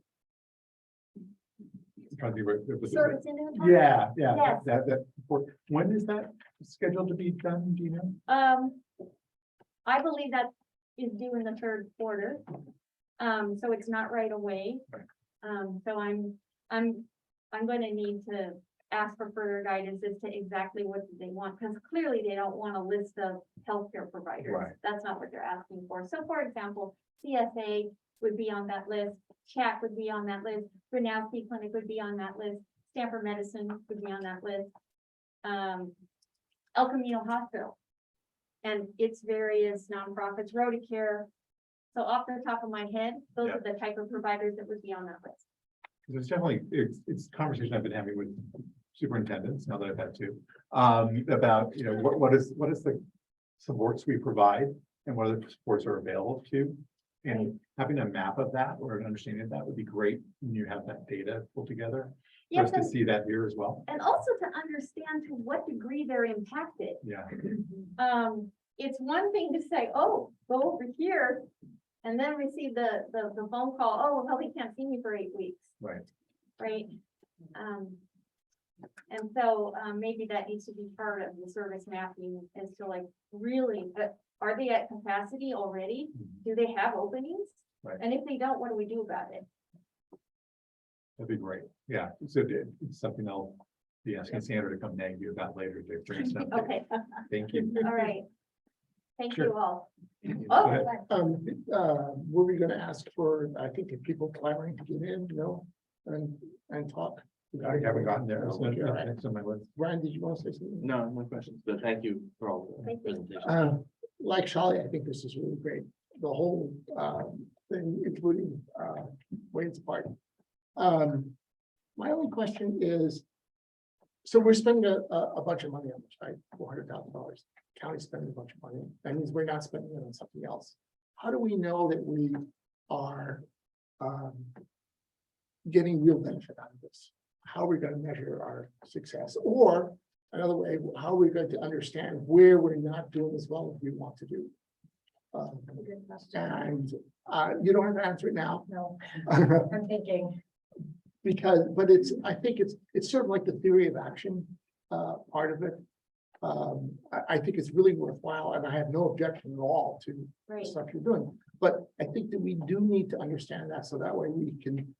I'm trying to think what- Service inventory? Yeah, Yes. that, when is that scheduled to be done, do you know? I believe that is due in the third quarter. So it's not right away. So I'm going to need to ask for further guidance as to exactly what they want, because clearly they don't want a list of healthcare providers. Right. That's not what they're asking for. So for example, CSA would be on that list, CHAC would be on that list, Granowski Clinic would be on that list, Stanford Medicine would be on that list. El Camino Hospital and its various nonprofits, Rotacare. So off the top of my head, those Yeah. are the type of providers that would be on that list. Because it's definitely, it's a conversation I've been having with superintendents, now that I've had two, about, what is the supports we provide and what other supports are available to. And having a map of that or an understanding of that would be great when you have that data pulled together. For Yes, us to see that here as well. and also to understand to what degree they're impacted. Yeah, It's one thing to say, oh, go over here, and then receive the phone call, oh, well, he can't see me for 8 weeks, right. right? And so maybe that needs to be part of the service mapping as to like, really, are they at capacity already? Do they have openings? Right. And if they don't, what do we do about it? That'd be great. Yeah, so it's something I'll be asking Sandra to come nag you about later to bring us up. Okay, Thank you. all right. Thank Sure. you all. Go Oh, ahead. Were we gonna ask for, I think, if people clamoring to get in, and talk? I haven't gotten there. So it's on my list. Brian, did you want to say something? No, no questions, but thank you for all the Thank you. presentation. Like Charlie, I think this is really great. The whole thing, including Wayne's part. My only question is, so we're spending a bunch of money on this, right? $400,000. County's spending a bunch of money. That means we're not spending it on something else. How do we know that we are getting real benefit out of this? How are we going to measure our success? Or another way, how are we going to understand where we're not doing as well as we want to do? And you don't have to answer it now. No, I'm thinking. Because, but I think it's sort of like the theory of action part of it. I think it's really worthwhile, and I have no objection at all to the Right. stuff you're doing. But I think that we do need to understand that, so that way we can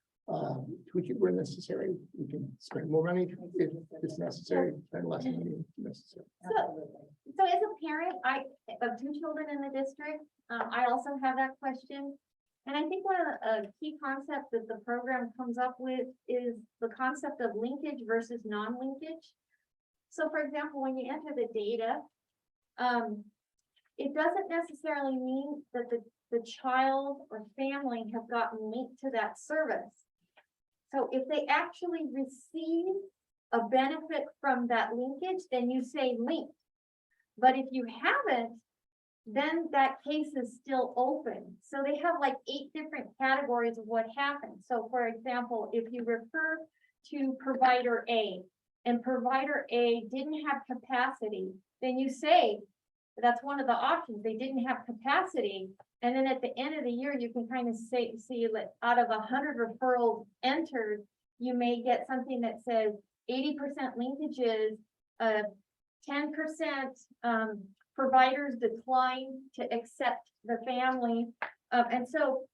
tweak it where necessary. We can spend more money if it's necessary, spend less money if necessary. So as a parent, of 2 children in the district, I also have that question. And I think one of the key concepts that the program comes up with is the concept of linkage versus non-linkage. So for example, when you enter the data, it doesn't necessarily mean that the child or family have gotten linked to that service. So if they actually receive a benefit from that linkage, then you say linked. But if you haven't, then that case is still open. So they have like 8 different categories of what happened. So for example, if you refer to provider A and provider A didn't have capacity, then you say that's one of the options. They didn't have capacity. And then at the end of the year, you can kind of see that out of 100 referrals entered, you may get something that says 80% linkages, 10% providers decline to accept the family. And so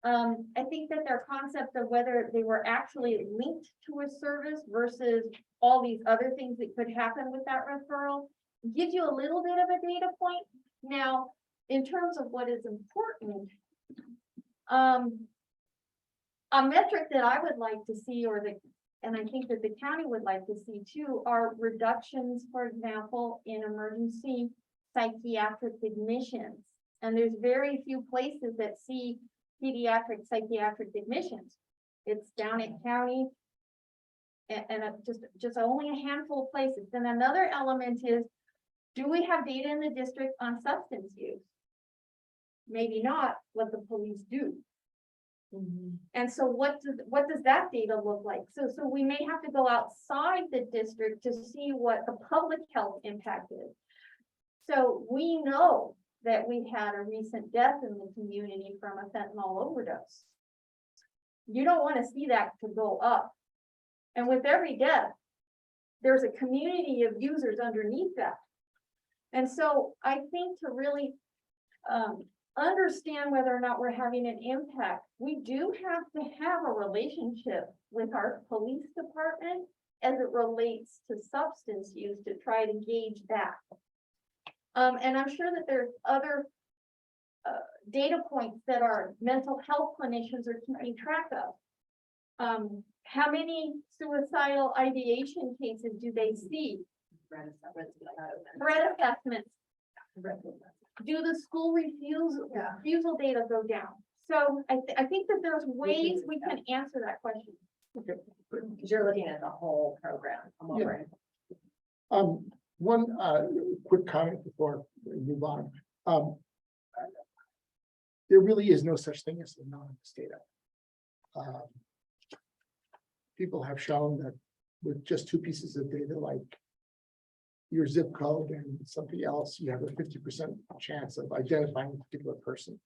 I think that their concept of whether they were actually linked to a service versus all these other things that could happen with that referral gives you a little bit of a data point. Now, in terms of what is important, a metric that I would like to see, and I think that the county would like to see too, are reductions, for example, in emergency psychiatric admissions. And there's very few places that see pediatric psychiatric admissions. It's down at county and just only a handful of places. Then another element is, do we have data in the district on substance use? Maybe not, what the police do. And so what does that data look like? So we may have to go outside the district to see what the public health impact is. So we know that we had a recent death in the community from a fentanyl overdose. You don't want to see that to go up. And with every death, there's a community of users underneath that. And so I think to really understand whether or not we're having an impact, we do have to have a relationship with our police department as it relates to substance use to try to gauge that. And I'm sure that there's other data points that our mental health clinicians are keeping track of. How many suicidal ideation cases do they see? Threat assessments. Do the school refusal data go down? So I think that there's ways we can answer that question. Okay. Because you're looking at the whole program. One quick comment before we move on. There really is no such thing as anonymous data. People have shown that with just 2 pieces of data, like your zip code and something else, you have a 50% chance of identifying a particular person.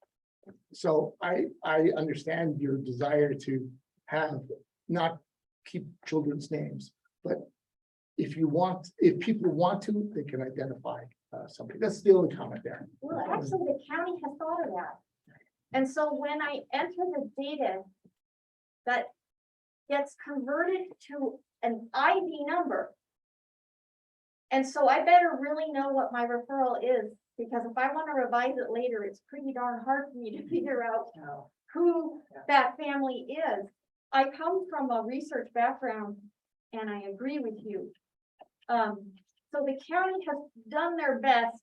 So I understand your desire to not keep children's names, but if people want to, they can identify somebody. That's the only comment there. Well, actually, the county has thought of that. And so when I enter the data, that gets converted to an ID number. And so I better really know what my referral is, because if I want to revise it later, it's pretty darn hard for me to figure out who that family is. I come from a research background and I agree with you. So the county has done their best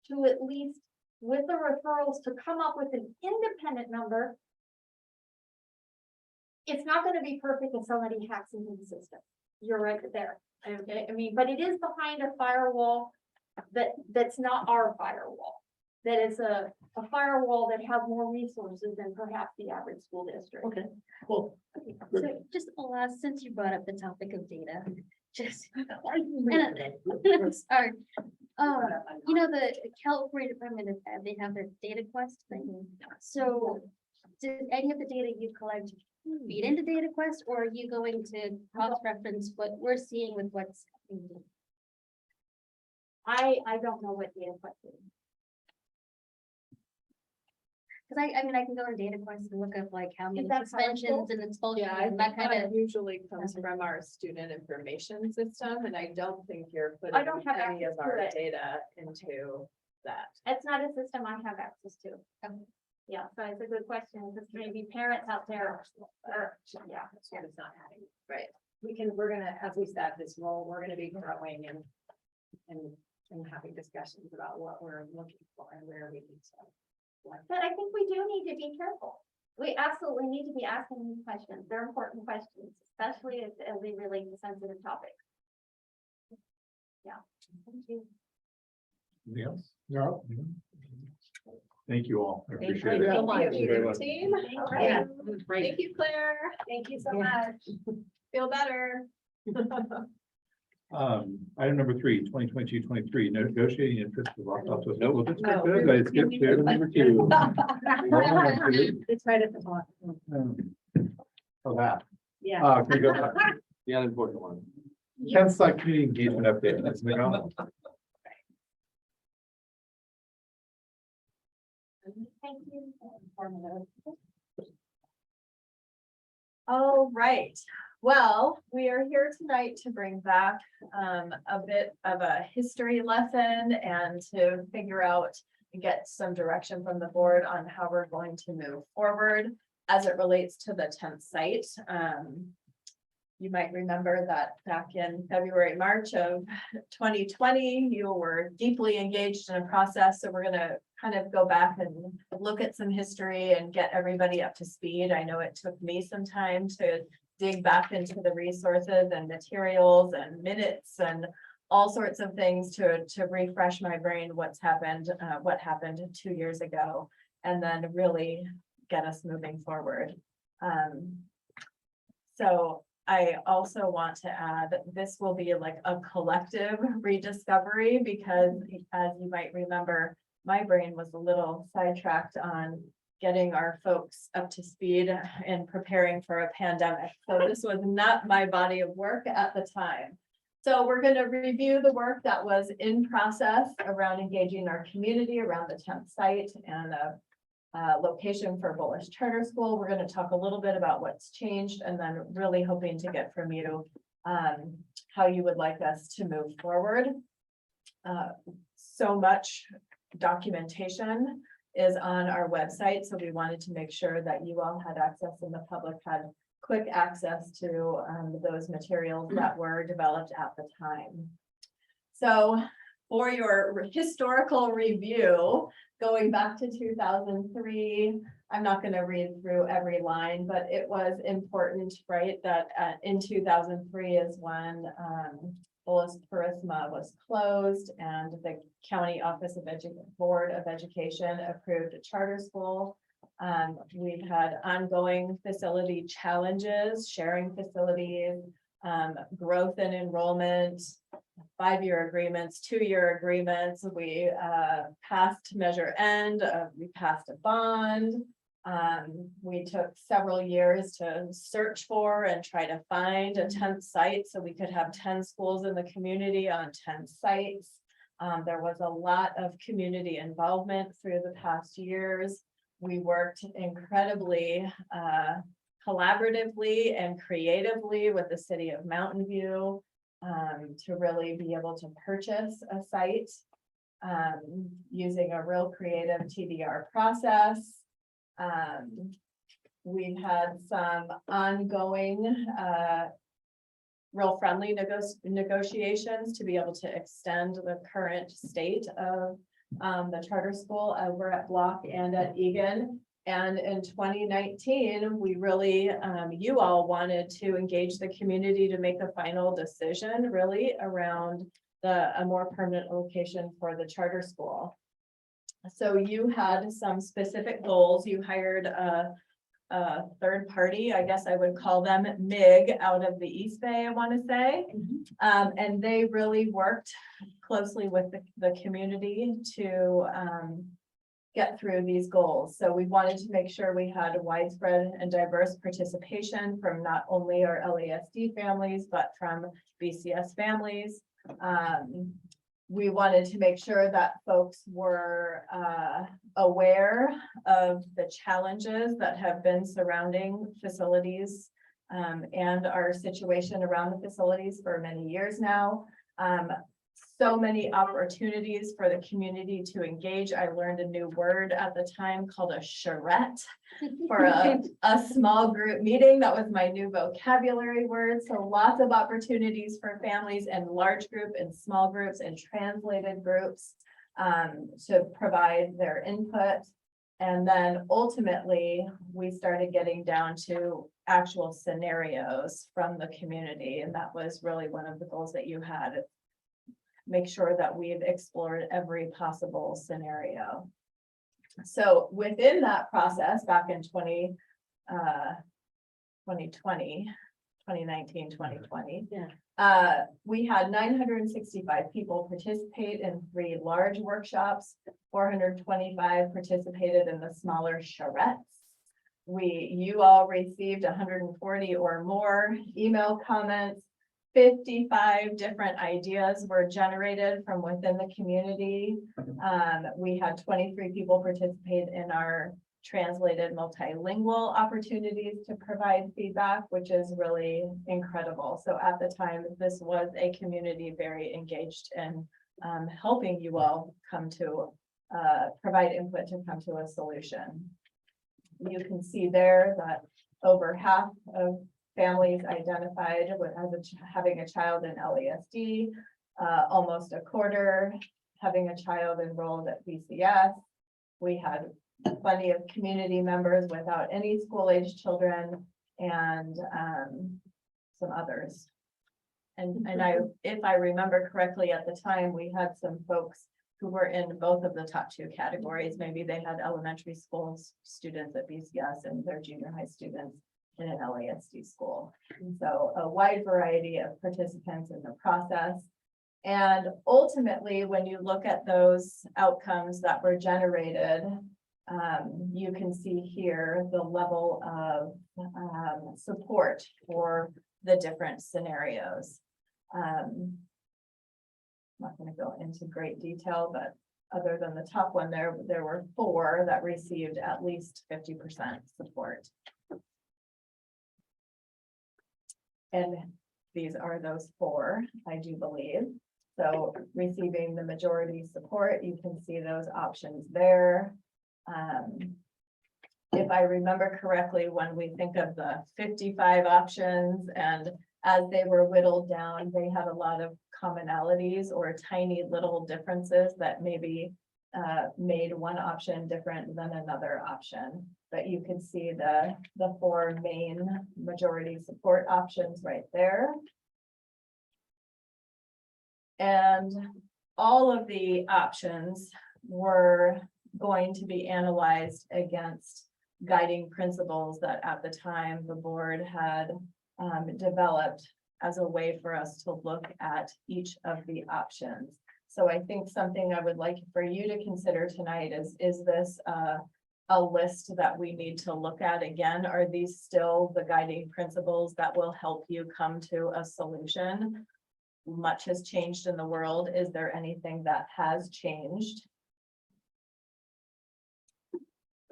to at least with the referrals to come up with an independent number. It's not gonna be perfect if somebody hacks into the system. You're right there. Okay, I mean, but it is behind a firewall that's not our firewall. That is a firewall that has more resources than perhaps the average school district. Okay, cool. So just since you brought up the topic of data, just. And, sorry. You know, the California Department of Ed, they have their data quest thing. So did any of the data you collect feed into data quest, or are you going to cross-reference what we're seeing with what's happening? I don't know what data question. Because I mean, I can go on data quest and look up like how many that suspensions and expulsions Yeah, I and that think kind of. that usually comes from our student information system, and I don't think you're I putting don't have any of access to our it. data into that. It's not a system I have access to. Yeah, so it's a good question, because maybe parents out there, yeah. That's what it's not having. Right. We're gonna, as we said, this role, we're gonna be growing and having discussions about what we're looking for and where we need to. But I think we do need to be careful. We absolutely need to be asking these questions. They're important questions, especially as they relate to sensitive topics. Yeah. Thank you. Anything else? No. Thank you all. I Thank appreciate you it. so much. Thank you very much. Team, Thank okay. you. Thank you, Claire. Thank you so much. Feel better. Item number 3, 2022-23, negotiating interest with Rockville to. Nope. Well, that's No. good. I skipped to item number 2. It's right at the bottom. Oh, that. Yeah. Can we go back? The unimportant one. 10th site community engagement update. Let's move on. Thank you. All right, well, we are here tonight to bring back a bit of a history lesson and to figure out and get some direction from the board on how we're going to move forward as it relates to the 10th site. You might remember that back in February, March of 2020, you were deeply engaged in a process. So we're gonna kind of go back and look at some history and get everybody up to speed. I know it took me some time to dig back into the resources and materials and minutes and all sorts of things to refresh my brain what happened 2 years ago, and then really get us moving forward. So I also want to add, this will be like a collective rediscovery, because as you might remember, my brain was a little sidetracked on getting our folks up to speed and preparing for a pandemic. So this was not my body of work at the time. So we're going to review the work that was in process around engaging our community around the 10th site and a location for Bullish Charter School. We're going to talk a little bit about what's changed, and then really hoping to get from you how you would like us to move forward. So much documentation is on our website, so we wanted to make sure that you all had access and the public had quick access to those materials that were developed at the time. So for your historical review, going back to 2003, I'm not going to read through every line, but it was important, right, that in 2003 is when Bullis Purisma was closed and the County Office of Board of Education approved a charter school. We've had ongoing facility challenges, sharing facilities, growth in enrollment, 5-year agreements, 2-year agreements. We passed Measure End, we passed a bond. We took several years to search for and try to find a 10th site so we could have 10 schools in the community on 10 sites. There was a lot of community involvement through the past years. We worked incredibly collaboratively and creatively with the city of Mountain View to really be able to purchase a site using a real creative TDR process. We've had some ongoing real friendly negotiations to be able to extend the current state of the charter school over at Block and at Egan. And in 2019, we really, you all wanted to engage the community to make a final decision really around a more permanent location for the charter school. So you had some specific goals. You hired a third party, I guess I would call them MIG out of the East Bay, I want to say. And they really worked closely with the community to get through these goals. So we wanted to make sure we had a widespread and diverse participation from not only our LASD families, but from BCS families. We wanted to make sure that folks were aware of the challenges that have been surrounding facilities and our situation around the facilities for many years now. So many opportunities for the community to engage. I learned a new word at the time called a charrette for a small group meeting. That was my new vocabulary word. So lots of opportunities for families and large group and small groups and translated groups to provide their input. And then ultimately, we started getting down to actual scenarios from the community. And that was really one of the goals that you had. Make sure that we've explored every possible scenario. So within that process, back in 2019, 2020, we had 965 people participate in 3 large workshops, 425 participated in the smaller charrettes. You all received 140 or more email comments. 55 different ideas were generated from within the community. We had 23 people participate in our translated multilingual opportunities to provide feedback, which is really incredible. So at the time, this was a community very engaged in helping you all come to provide input to come to a solution. You can see there that over half of families identified with having a child in LASD, almost a quarter having a child enrolled at BCS. We had plenty of community members without any school-age children and some others. And if I remember correctly at the time, we had some folks who were in both of the top 2 categories. Maybe they had elementary school students at BCS and their junior high students in an LASD school. And so a wide variety of participants in the process. And ultimately, when you look at those outcomes that were generated, you can see here the level of support for the different scenarios. I'm not going to go into great detail, but other than the top one, there were 4 that received at least 50% support. And these are those 4, I do believe. So receiving the majority support, you can see those options there. If I remember correctly, when we think of the 55 options and as they were whittled down, they had a lot of commonalities or tiny little differences that maybe made one option different than another option. But you can see the 4 main majority support options right there. And all of the options were going to be analyzed against guiding principles that at the time the board had developed as a way for us to look at each of the options. So I think something I would like for you to consider tonight is this a list that we need to look at again? Are these still the guiding principles that will help you come to a solution? Much has changed in the world. Is there anything that has changed?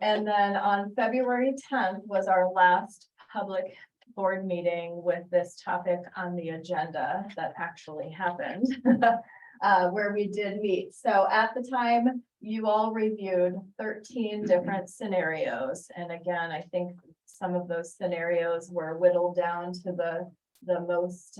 And then on February 10th was our last public board meeting with this topic on the agenda that actually happened, where we did meet. So at the time, you all reviewed 13 different scenarios. And again, I think some of those scenarios were whittled down to the the most,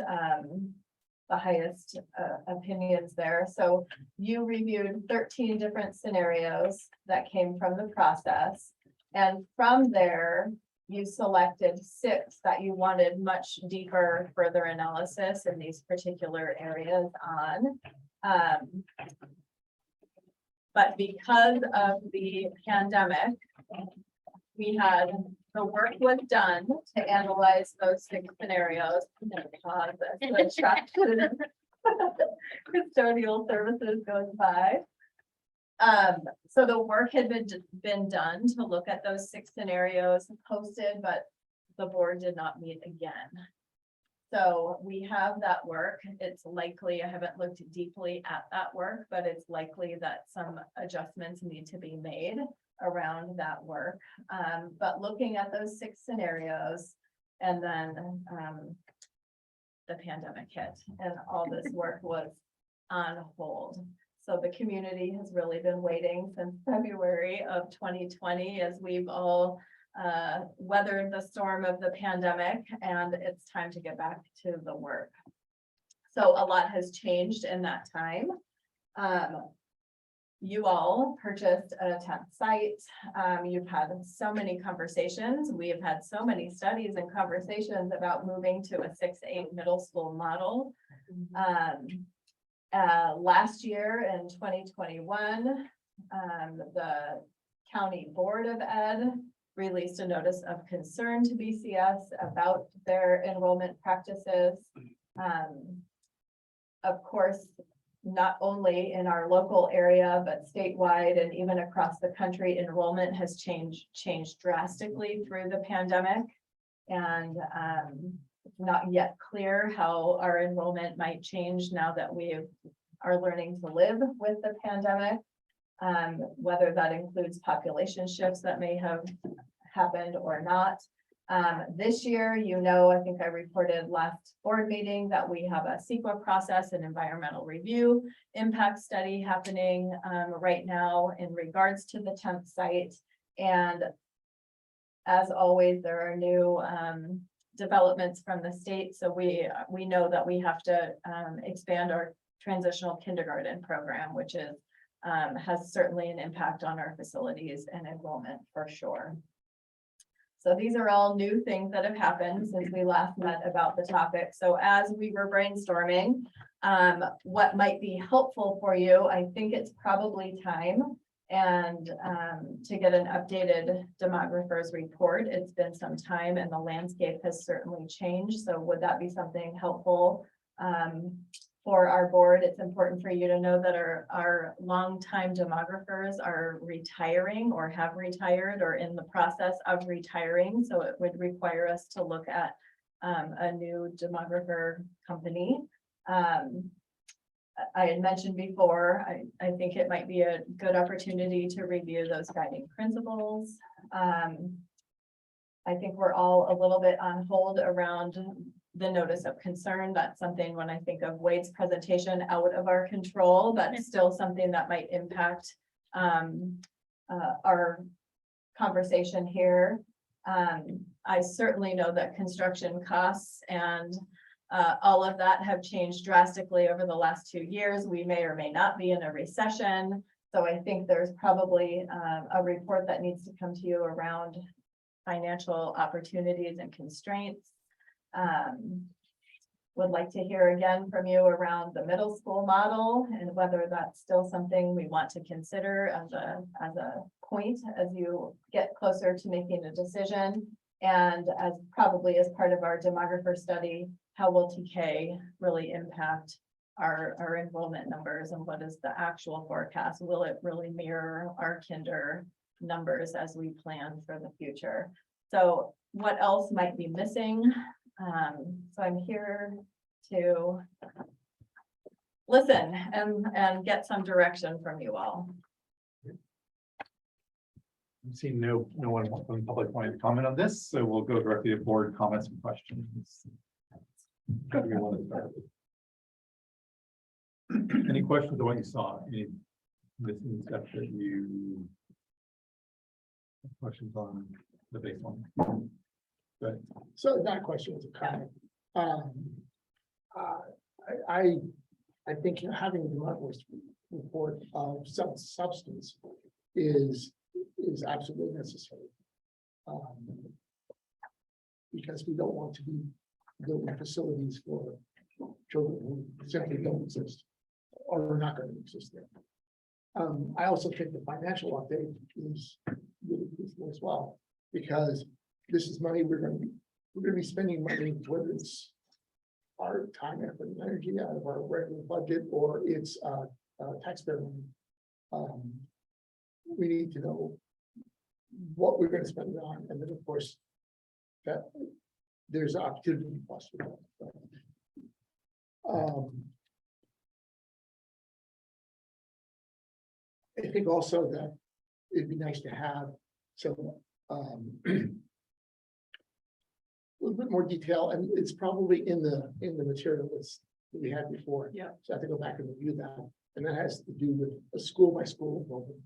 the highest opinions there. So you reviewed 13 different scenarios that came from the process. And from there, you selected 6 that you wanted much deeper, further analysis in these particular areas on. But because of the pandemic, we had, the work was done to analyze those 6 scenarios. I'm gonna pause this, the truck- Custodial services goes by. So the work had been done to look at those 6 scenarios posted, but the board did not meet again. So we have that work. It's likely, I haven't looked deeply at that work, but it's likely that some adjustments need to be made around that work. But looking at those 6 scenarios, and then the pandemic hit and all this work was on hold. So the community has really been waiting since February of 2020 as we've all weathered the storm of the pandemic, and it's time to get back to the work. So a lot has changed in that time. You all purchased a 10th site. You've had so many conversations. We have had so many studies and conversations about moving to a 6-8 middle school model. Last year in 2021, the County Board of Ed released a notice of concern to BCS about their enrollment practices. Of course, not only in our local area, but statewide and even across the country, enrollment has changed drastically through the pandemic. And it's not yet clear how our enrollment might change now that we are learning to live with the pandemic. Whether that includes population shifts that may have happened or not. This year, I think I reported last board meeting that we have a CEQA process and environmental review impact study happening right now in regards to the 10th site. And as always, there are new developments from the state. So we know that we have to expand our transitional kindergarten program, which is has certainly an impact on our facilities and enrollment for sure. So these are all new things that have happened since we last met about the topic. So as we were brainstorming, what might be helpful for you, I think it's probably time and to get an updated demographer's report. It's been some time and the landscape has certainly changed. So would that be something helpful for our board? It's important for you to know that our longtime demographers are retiring or have retired or in the process of retiring. So it would require us to look at a new demographer company. I had mentioned before, I think it might be a good opportunity to review those guiding principles. I think we're all a little bit on hold around the notice of concern. That's something when I think of Wade's presentation out of our control, but still something that might impact our conversation here. I certainly know that construction costs and all of that have changed drastically over the last 2 years. We may or may not be in a recession. So I think there's probably a report that needs to come to you around financial opportunities and constraints. Would like to hear again from you around the middle school model and whether that's still something we want to consider as a point as you get closer to making a decision. And as probably as part of our demographer study, how will TK really impact our enrollment numbers and what is the actual forecast? Will it really mirror our kinder numbers as we plan for the future? So what else might be missing? So I'm here to listen and get some direction from you all. I've seen no one from the public wanting to comment on this, so we'll go directly to board comments and questions. Who do we want to start with? Any questions on what you saw? Any missing stuff that you questions on the baseline? Good. So not a question, it's a comment. I think having the Martin's report of substance is absolutely necessary. Because we don't want to be building facilities for children who simply don't exist or are not going to exist there. I also think the financial update is really useful as well, because this is money we're going to be spending money, whether it's our time, effort, and energy out of our regular budget, or it's taxpayer money. We need to know what we're going to spend it on, and then of course, that there's opportunity cost for that. I think also that it'd be nice to have some a little bit more detail, and it's probably in the material list that we had before. Yeah. So I have to go back and review that, and that has to do with a school by school involvement,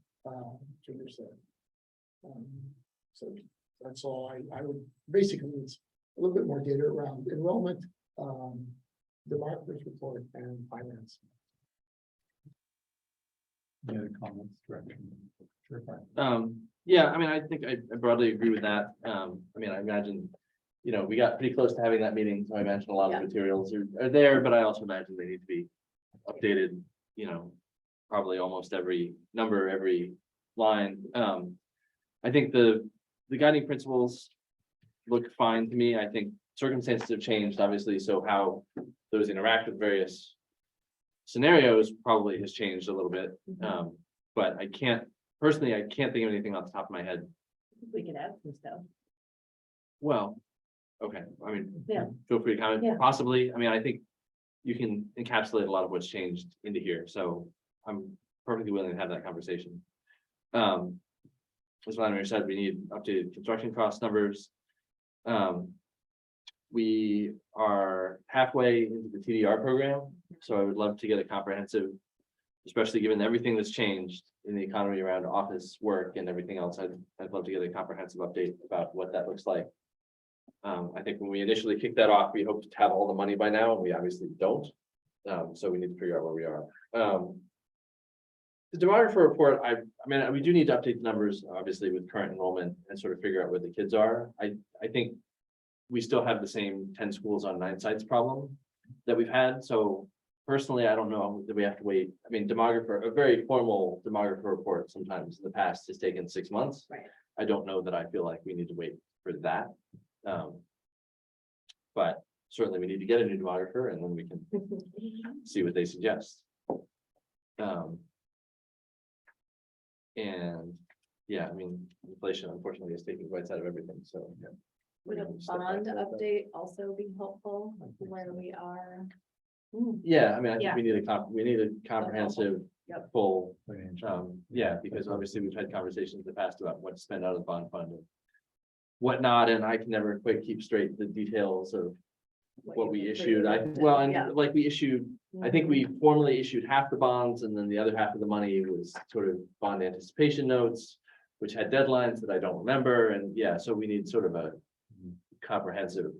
juniors there. So that's all I would, basically, it's a little bit more data around enrollment, the Martin's report, and finance. Any other comments, direction? Sure, fine. Yeah, I mean, I think I broadly agree with that. I mean, I imagine, you know, we got pretty close to having that meeting, so I imagine a lot of the materials are there, but I also imagine they need to be updated, you know, probably almost every number, every line. I think the guiding principles look fine to me. I think circumstances have changed, obviously, so how those interact with various scenarios probably has changed a little bit. But I can't think of anything off the top of my head. We could add some stuff. Well, okay, I mean, Yeah. feel free to comment, Yeah. possibly. I mean, I think you can encapsulate a lot of what's changed into here, so I'm perfectly willing to have that conversation. As Vladimir said, we need updated construction cost numbers. We are halfway into the TDR program, so I would love to get a comprehensive, especially given everything that's changed in the economy around office work and everything else. I'd love to get a comprehensive update about what that looks like. I think when we initially kicked that off, we hoped to have all the money by now, and we obviously don't. So we need to figure out where we are. The demographer report, I mean, we do need to update the numbers, obviously, with current enrollment and sort of figure out where the kids are. I think we still have the same 10 schools on 9 sites problem that we've had. So personally, I don't know that we have to wait. I mean, a very formal demographer report sometimes in the past has taken 6 months. Right. I don't know that I feel like we need to wait for that. But certainly we need to get a new demographer, and then we can see what they suggest. And yeah, I mean, inflation unfortunately is taking bites out of everything, so. Yeah. Would a bond update also be helpful, where we are? Yeah, I mean, I think Yeah. we need a comprehensive, Yep. full, yeah, because obviously we've had conversations in the past about what to spend out of the bond fund and whatnot, and I can never quite keep straight the details of what we issued. Yeah. Like we issued, I think we formally issued half the bonds, and then the other half of the money was sort of bond anticipation notes, which had deadlines that I don't remember, and yeah, so we need sort of a comprehensive,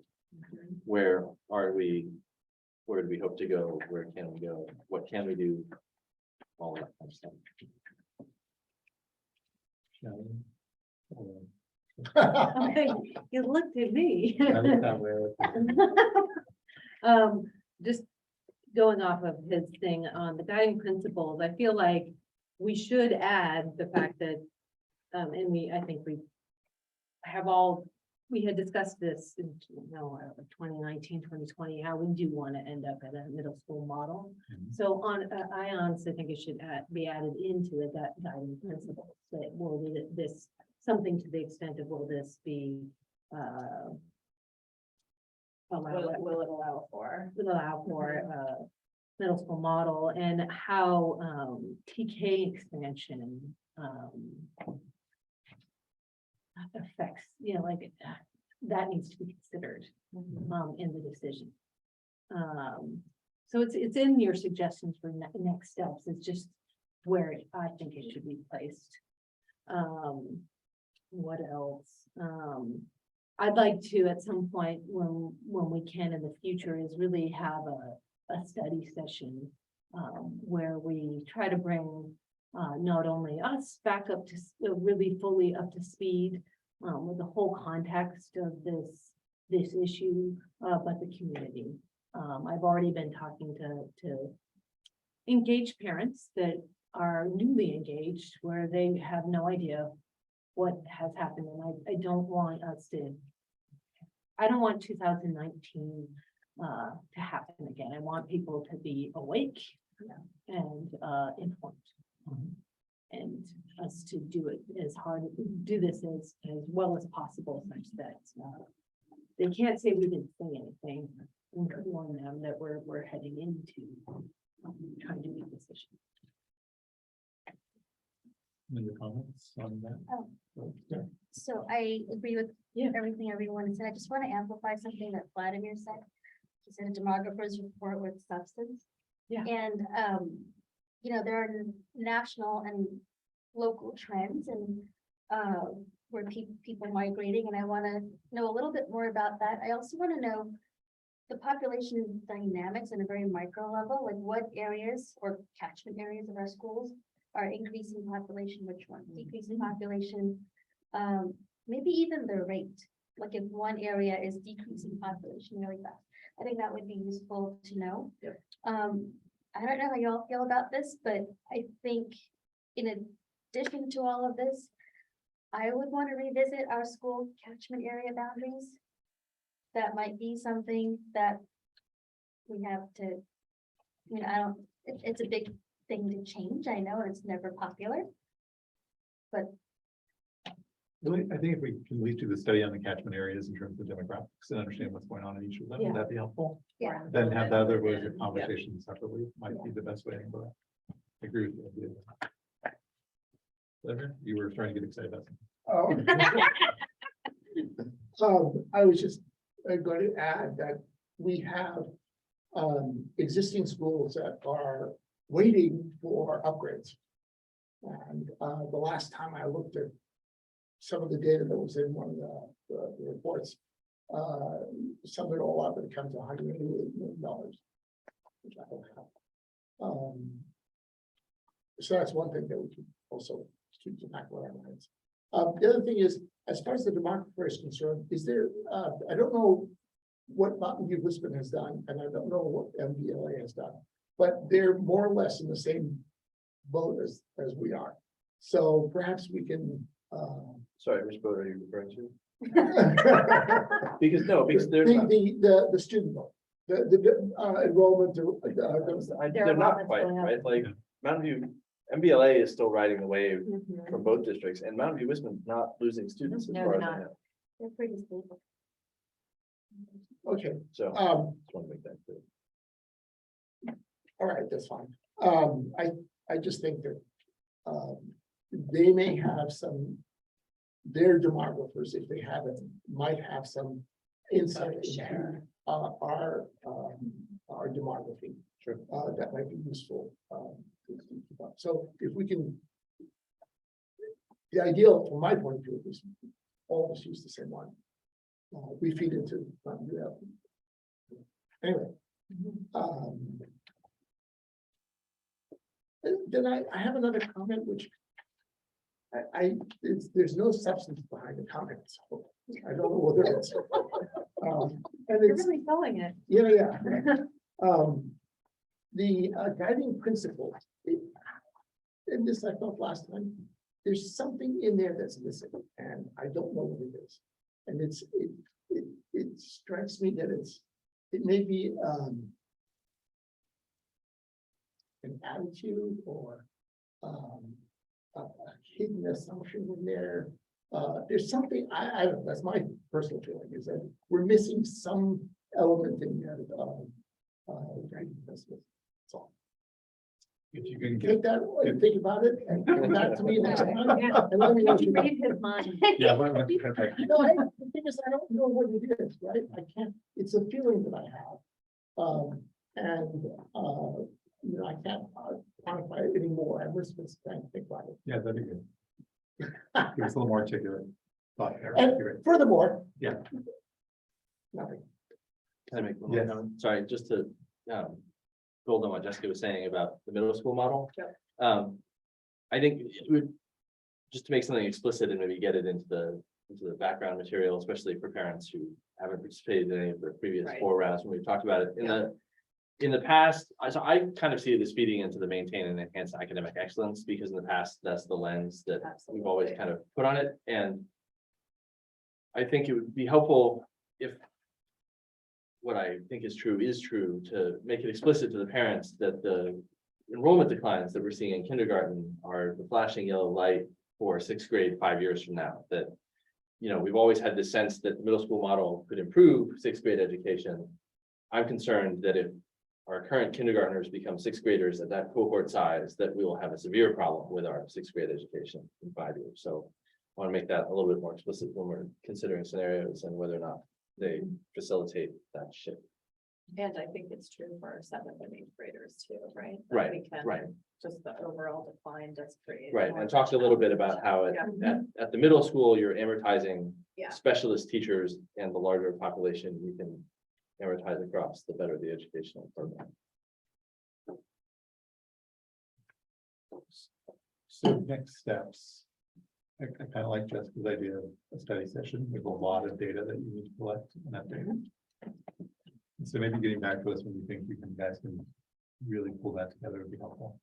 where are we, where do we hope to go, where can we go, what can we do, all that kind of stuff. You looked at me. Just going off of his thing on the guiding principles, I feel like we should add the fact that, and I think we had discussed this in 2019, 2020, how we do want to end up at a middle school model. So I honestly think it should be added into the guiding principles that will this something to the extent of will this be Will it allow for? Middle school model, and how TK expansion affects, like that needs to be considered in the decision. So it's in your suggestions for next steps. It's just where I think it should be placed. What else? I'd like to, at some point, when we can in the future, is really have a study session. Where we try to bring, not only us back up to, really fully up to speed. With the whole context of this issue, but the community. I've already been talking to engaged parents that are newly engaged, where they have no idea what has happened, and I don't want us to. I don't want 2019 to happen again. I want people to be awake and informed. And us to do it as hard, do this as well as possible, such that they can't say we didn't say anything. And warn them that we're heading into trying to make decisions. Any comments on that? Yeah. So I agree with everything everyone said. I just want to amplify something that Vladimir said. He said a demographer's report with substance. Yeah. And, you know, there are national and local trends and where people migrating, and I want to know a little bit more about that. I also want to know the population dynamics in a very micro level, like what areas or catchment areas of our schools are increasing population, which one decreasing population, maybe even the rate, like if one area is decreasing population really fast. I think that would be useful to know. Yep. I don't know how y'all feel about this, but I think in addition to all of this, I would want to revisit our school catchment area boundaries. That might be something that we have to, I mean, it's a big thing to change. I know it's never popular. But Really, I think if we can at least do the study on the catchment areas in terms of demographics and understand what's going on in each of them, Yeah. would that be helpful? yeah, Then have the other ways of conversation separately might be the best way to go. I agree with you. Leonard, you were trying to get excited about something. I was just going to add that we have existing schools that are waiting for upgrades. And the last time I looked at some of the data that was in one of the reports, sum it all up, and it comes to $188 million, which I don't have. So that's one thing that we can also keep the back of our minds. The other thing is, as far as the demographer is concerned, is there, I don't know what Mountain View Lisbon has done, and I don't know what MBLA has done, but they're more or less in the same boat as we are. So perhaps we can. Sorry, which boat are you referring to? Because there's not, The student vote, the enrollment. they're not quite, right? Like Mountain View, MBLA is still riding the wave from both districts, and Mountain View Wisconsin not losing students as No, far as they're I not. know. they're pretty stable. Okay, So just want to make that clear. all right, that's fine. I just think that they may have their demographers, if they haven't, might have some insight into our demography. Sure. That might be useful. To keep up. So if we can, the ideal from my point of view is all of us use the same one. We feed into. Anyway. Then I have another comment, which there's no substance behind the comment. So I don't know what it is. And You're it's, really selling it. yeah. The guiding principle, and this I thought last time, there's something in there that's missing, and I don't know what it is. And it strikes me that it may be an attitude or a hidden assumption in there. There's something, I don't know, that's my personal feeling, is that we're missing some element in there guiding principle. That's all. If you can Take get, that and think about it and come back to me next time. And let me know what you think. Read his mind. yeah, No, the thing is, I don't know what it is, right? I can't, it's a feeling that I have. You know, I can't quantify it anymore. I'm just trying to think about it. yeah, that'd be good. Give us a little more articulate. thought there. And You're right. furthermore. Yeah. Nothing. Can I make one Yes. more comment? Sorry, just to build on what Jessica was saying about the middle school model. Yep. I think it would, just to make something explicit and maybe get it into the background material, especially for parents who haven't participated in any of the previous Right. 4 rounds when we've talked about it. In the past, so I kind of see this feeding into the maintain and enhance academic excellence, because in the past, that's the lens that we've always Absolutely. kind of put on it. And I think it would be helpful if what I think is true, to make it explicit to the parents that the enrollment declines that we're seeing in kindergarten are the flashing yellow light for 6th grade 5 years from now. That, you know, we've always had this sense that the middle school model could improve 6th grade education. I'm concerned that if our current kindergartners become 6th graders at that cohort size, that we will have a severe problem with our 6th grade education in 5 years. So I want to make that a little bit more explicit when we're considering scenarios and whether or not they facilitate that shift. And I think it's true for our 7th and 8th graders too, right? That Right, we can- right. Just the overall decline does create. Right, more and talked a little bit about how at the middle school, you're amortizing Yeah. specialist teachers, and the larger population you can amortize across, the better the educational program. So next steps. I kind of like Jessica's idea of a study session with a lot of data that you need to collect and update. And so maybe getting back to us when you think you guys can really pull that together would be helpful.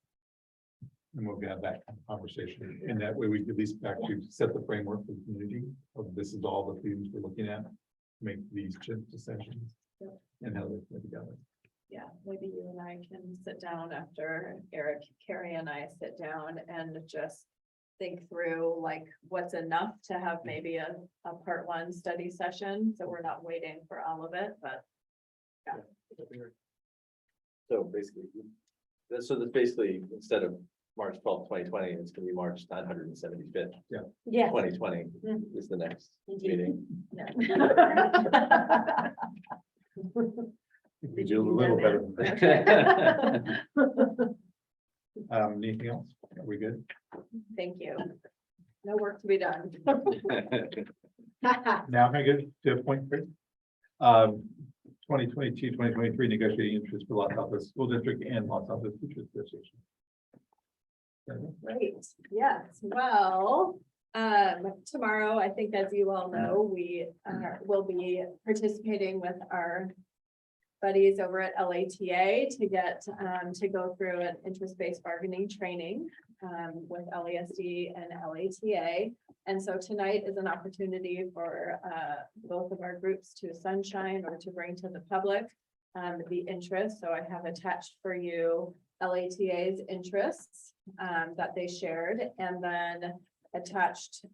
And we'll have that kind of conversation. And that way we could at least actually set the framework for the community of this is all the themes we're looking at. Make these decisions. Yep. And how they fit together. Yeah, maybe you and I can sit down after Eric, Carrie and I sit down and just think through like what's enough to have maybe a part 1 study session. So we're not waiting for all of it, but So basically, that's basically, instead of March 12th, 2020, it's gonna be March 975th, Yeah. 2020 is the next meeting. We do a little better than that. Anything else? Are we good? thank you. No work to be done. Now, am I good to appoint Chris? 2022-2023 negotiating interest for Los Altos School District and Los Altos Teachers Association. Great, yes, well, tomorrow, I think as you all know, we will be participating with our buddies over at LATA to get, to go through an interest-based bargaining training with LASD and LATA. And so tonight is an opportunity for both of our groups to sunshine or to bring to the public the interest. So I have attached for you LATA's interests that they shared, and then attached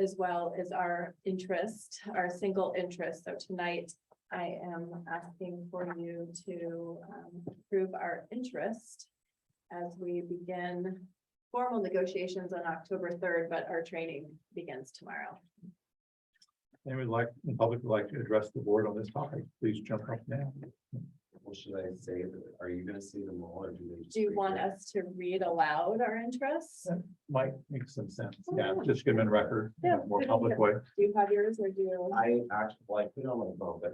as well as our interest, our single interest. So tonight I am asking for you to approve our interest as we begin formal negotiations on October 3rd, but our training begins tomorrow. And the public would like to address the board on this topic. Please jump up now. What should I say? Are you gonna see them all, or do they? just Do you read want it? us to read aloud our interests? Might make some sense. Oh, Yeah, yeah. just give them in record, in a Yeah, more good public idea. way. Do you have yours or do you? I actually, well, I put it on my phone, but.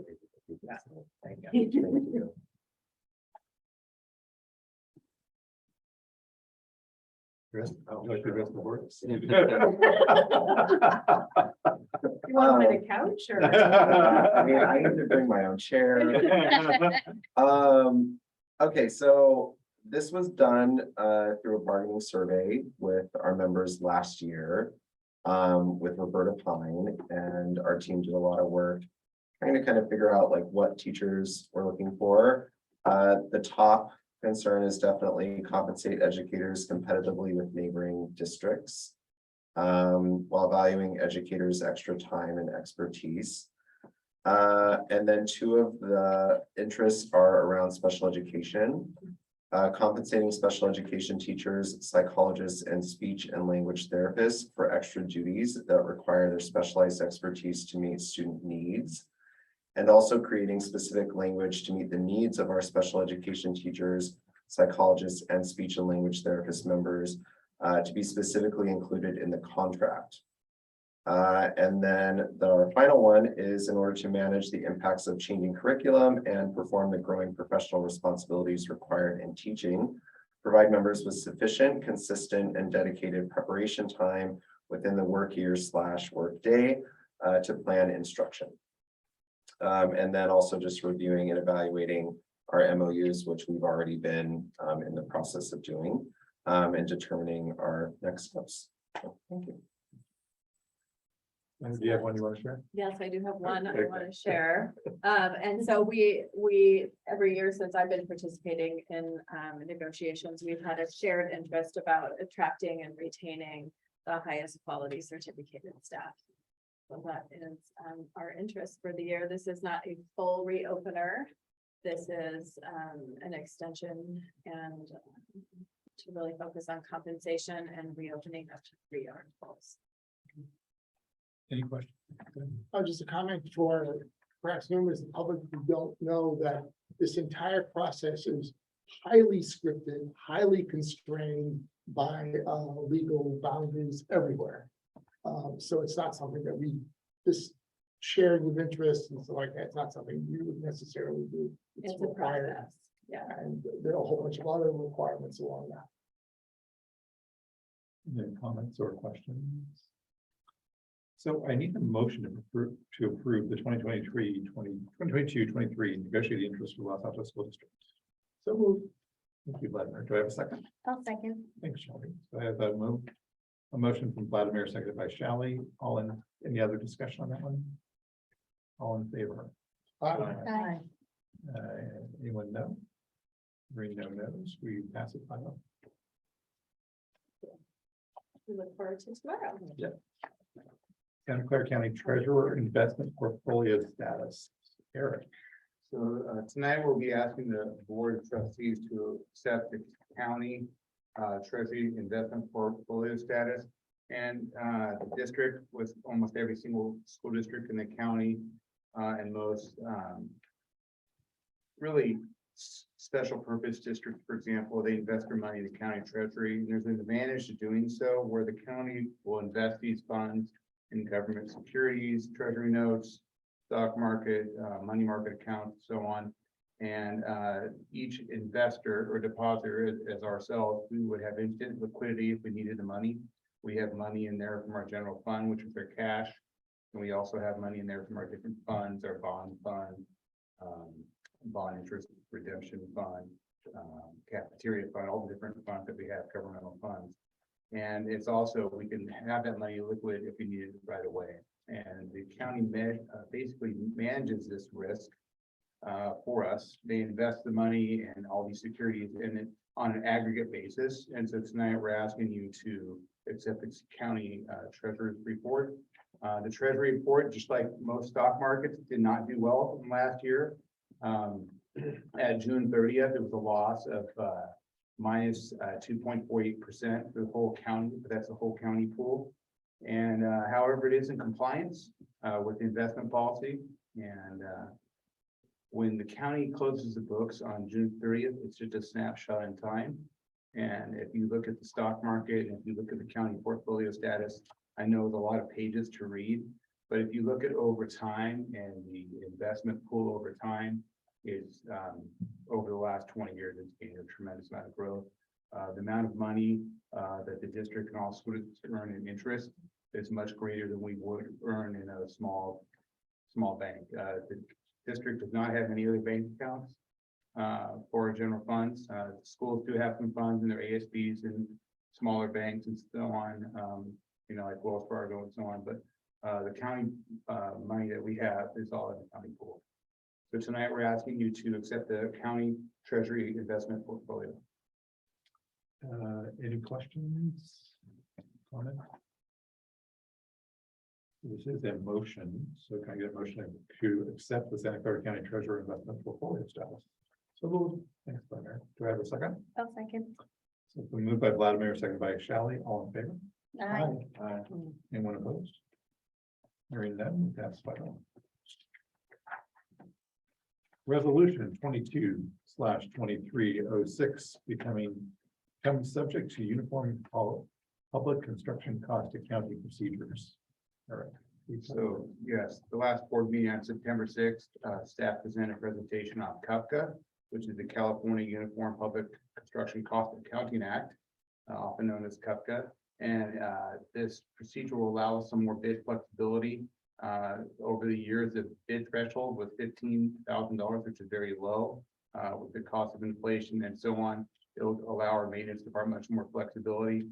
Yeah. Thank you. Thank you. Chris, Oh, would you like to address the board? You want them in a couch or? I mean, I need to bring my own chair. Okay, so this was done through a bargaining survey with our members last year. With Roberta Pine, and our team did a lot of work trying to kind of figure out like what teachers we're looking for. The top concern is definitely compensate educators competitively with neighboring districts, while valuing educators' extra time and expertise. And then 2 of the interests are around special education. Compensating special education teachers, psychologists, and speech and language therapists for extra duties that require their specialized expertise to meet student needs. And also creating specific language to meet the needs of our special education teachers, psychologists, and speech and language therapist members to be specifically included in the contract. And then the final one is in order to manage the impacts of changing curriculum and perform the growing professional responsibilities required in teaching, provide members with sufficient, consistent, and dedicated preparation time within the work year / work day to plan instruction. And then also just reviewing and evaluating our MOUs, which we've already been in the process of doing, and determining our next steps. So, thank you. And do you have one you want to share? Yes, I do have one I Okay. want to share. And so we, every year since I've been participating in negotiations, we've had a shared interest about attracting and retaining the highest quality certificated staff. So that is our interest for the year. This is not a full reopener. This is an extension and to really focus on compensation and reopening up to 3 articles. Any questions? Just a comment for perhaps members of the public who don't know that this entire process is highly scripted, highly constrained by legal boundaries everywhere. So it's not something that this sharing of interests and stuff like that, it's not something you would necessarily do. It's a required, process. Yeah. and there are a whole bunch of other requirements along that. Any comments or questions? So I need a motion to approve the 2022-23 negotiated interest for Los Altos School District. So moved. Thank you, Vladimir. Do I have a second? I'll second. Thanks, Shelley. So I have a motion from Vladimir, seconded by Shelley. Any other discussion on that one? All in favor? Aye. Anyone no? Hearing no nos, we pass it 5-0. We look forward to tomorrow. Santa Clara County Treasurer Investment Portfolio Status. Eric. So tonight we'll be asking the Board of Trustees to accept the county Treasury investment portfolio status. And the district with almost every single school district in the county and most really special purpose districts, for example, they invest their money in the county treasury. And there's an advantage to doing so where the county will invest these funds in government securities, treasury notes, stock market, money market accounts, so on. And each investor or depositor as ourselves, we would have instant liquidity if we needed the money. We have money in there from our general fund, which is their cash. And we also have money in there from our different funds, our bond fund, bond interest redemption fund, cafeteria fund, all the different funds that we have, governmental funds. And it's also, we can have that money liquid if we need it right away. And the county basically manages this risk for us. They invest the money and all these securities in it on an aggregate basis. And so tonight we're asking you to accept the county treasurer's report. The Treasury Report, just like most stock markets, did not do well from last year. At June 30th, it was a loss of minus 2.48% for the whole county, but that's the whole county pool. And however, it is in compliance with the investment policy. And when the county closes the books on June 30th, it's just a snapshot in time. And if you look at the stock market, and if you look at the county portfolio status, I know it's a lot of pages to read, but if you look at over time and the investment pool over time is over the last 20 years, it's gained a tremendous amount of growth. The amount of money that the district and all students earn in interest is much greater than we would earn in a small bank. The district does not have any other bank accounts for general funds. Schools do have some funds in their ASBs and smaller banks and so on, like Wells Fargo and so on, but the county money that we have is all in the county pool. So tonight we're asking you to accept the county treasury investment portfolio. Any questions? Comments? This is a motion, so can I get a motion to accept the Santa Clara County Treasurer Investment Portfolio status? So moved. Thanks, Vladimir. Do I have a second? I'll second. So it's been moved by Vladimir, seconded by Shelley. All in favor? Aye. Anyone opposed? Hearing none, that's 5-0. Resolution 22/2306 becoming subject to uniform public construction cost accounting procedures. All right. So, yes, the last board meeting on September sixth, staff presented a presentation on CUPCA, which is the California Uniform Public Construction Cost Accounting Act, often known as CUPCA. And this procedure will allow us some more bid flexibility. Over the years, the bid threshold was $15,000, which is very low. With the cost of inflation and so on, it'll allow our maintenance department much more flexibility.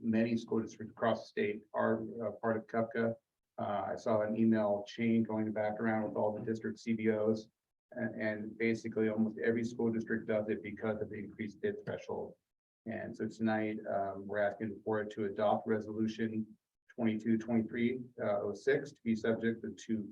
Many school districts across the state are part of CUPCA. I saw an email chain going back around with all the district CBOs. And basically almost every school district does it because of the increased bid threshold. And so tonight, we're asking the board to adopt resolution 22-23-06 to be subject to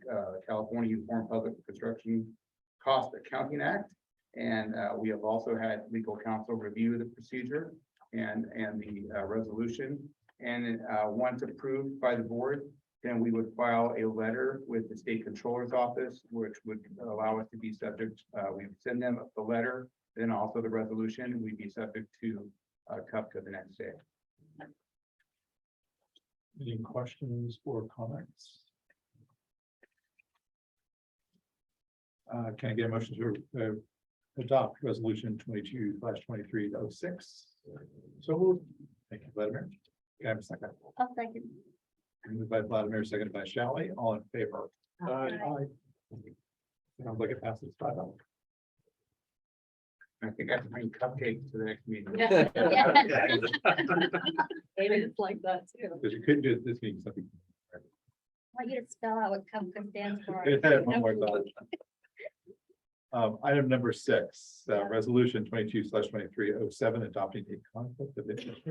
California Uniform Public Construction Cost Accounting Act. And we have also had legal counsel review the procedure and the resolution. And once approved by the board, then we would file a letter with the state controller's office, which would allow us to be subject. We would send them the letter, then also the resolution. We'd be subject to CUPCA the next day. Any questions or comments? Can I get a motion to adopt resolution 22/23-06? So moved. Thank you, Vladimir. Can I have a second? I'll second. Moved by Vladimir, seconded by Shelley. All in favor? Aye. Sounds like it passes 5-0. I think I have to bring cupcakes to the next meeting. Maybe it's like that too. Because you couldn't do it this meeting. So we- I want you to spell out what CUPCA stands for. One more thought. Item number 6, resolution 22/23-07, adopting a conflict of interest.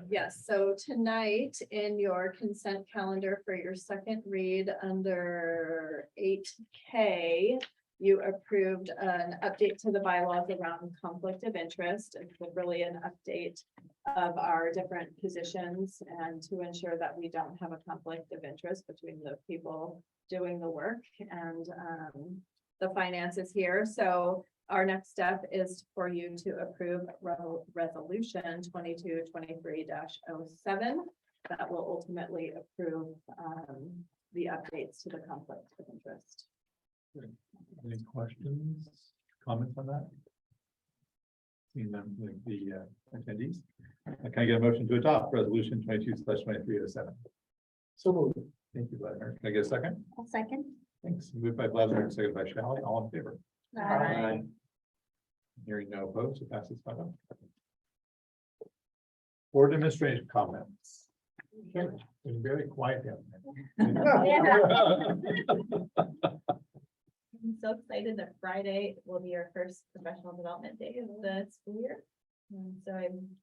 Yes, so tonight in your consent calendar for your second read under 8K, you approved an update to the bylaws around conflict of interest. It's really an update of our different positions and to ensure that we don't have a conflict of interest between the people doing the work and the finances here. So our next step is for you to approve resolution 22-23-07 that will ultimately approve the updates to the conflict of interest. Any questions, comments on that? Seeing them with the attendees. Can I get a motion to adopt resolution 22/23-07? So moved. Thank you, Vladimir. Can I get a second? I'll second. Thanks. Moved by Vladimir, seconded by Shelley. All in favor? Aye. Hearing no opposed, it passes 5-0. Board administrative comments. It's very quiet down I'm so excited that Friday will be our first professional development day of the school year. And so I'm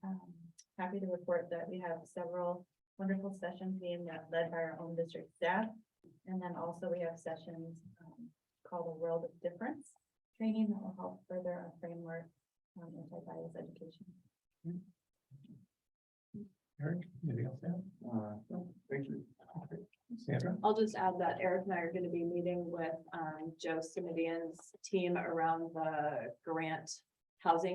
happy to report that we have several wonderful sessions being led by our own district staff. And then also we have sessions called The World of Difference training that will help further our framework on anti-bias education. Eric, anything else? Thank you. Sandra? I'll just add that Eric and I are going to be meeting with Joe Simidian's team around the grant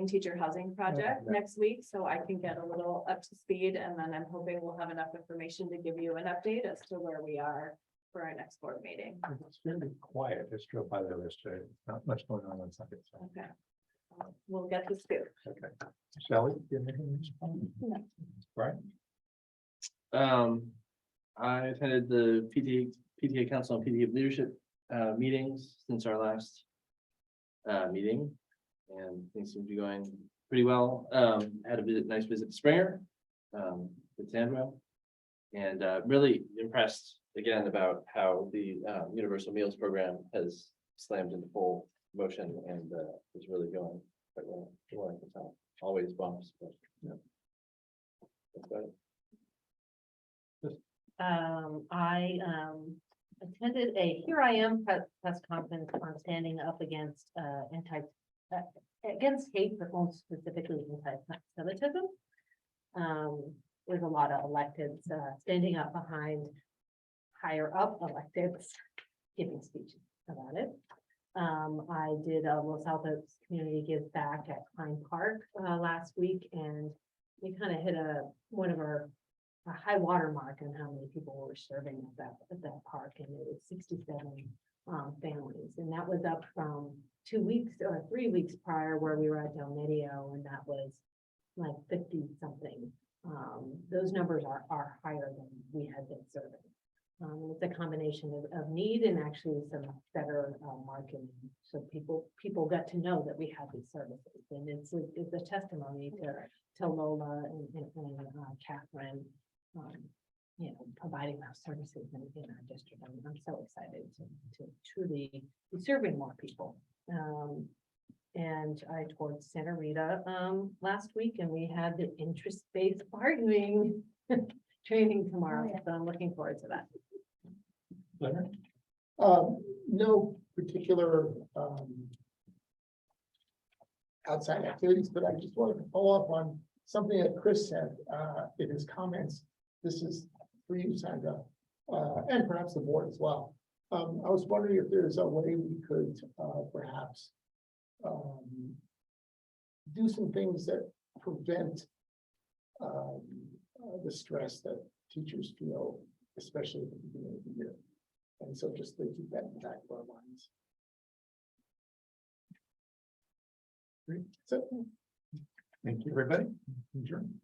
teacher housing project next week, so I can get a little up to speed, and then I'm hoping we'll have enough information to give you an update as to where we are for our next board meeting. It's really quiet. Just drove by there yesterday. Not much going on Sunday. So. Okay. We'll get the scoop. Okay. Shelley, do you have anything? No. Right. I attended the PTA Council and PTA Leadership meetings since our last meeting, and things seem to be going pretty well. Had a nice visit to Springer with Sandra, and really impressed again about how the Universal Meals Program has slammed into full motion and is really going quite well. Always bumps, but yeah. That's about it. I attended a Here I Am press conference on standing up against against hate, but most specifically anti-Semitism. There's a lot of electeds standing up behind higher up electeds giving speeches about it. I did a Los Altos Community Gives Back at Klein Park last week, and we kind of hit one of our a high water mark on how many people were serving at that park, and it was 67 families, and that was up from 2 weeks or 3 weeks prior where we were at Del Medio, and that was like 50 something. Those numbers are higher than we had been serving. It's a combination of need and actually some better marketing. So people got to know that we have these services, and it's a testimony to Lola and Catherine, you know, providing those services in our district. I'm so excited to truly be serving more people. And I toured Santa Rita last week, and we had the interest-based bargaining training tomorrow, so I'm looking forward to that. No particular outside activities, but I just wanted to follow up on something that Chris said in his comments. This is for you, Sandra, and perhaps the board as well. I was wondering if there's a way we could perhaps do some things that prevent the stress that teachers feel, especially at the beginning of the year. And so just to keep that in the back of our minds. Great. So, thank you, everybody. Adjourn.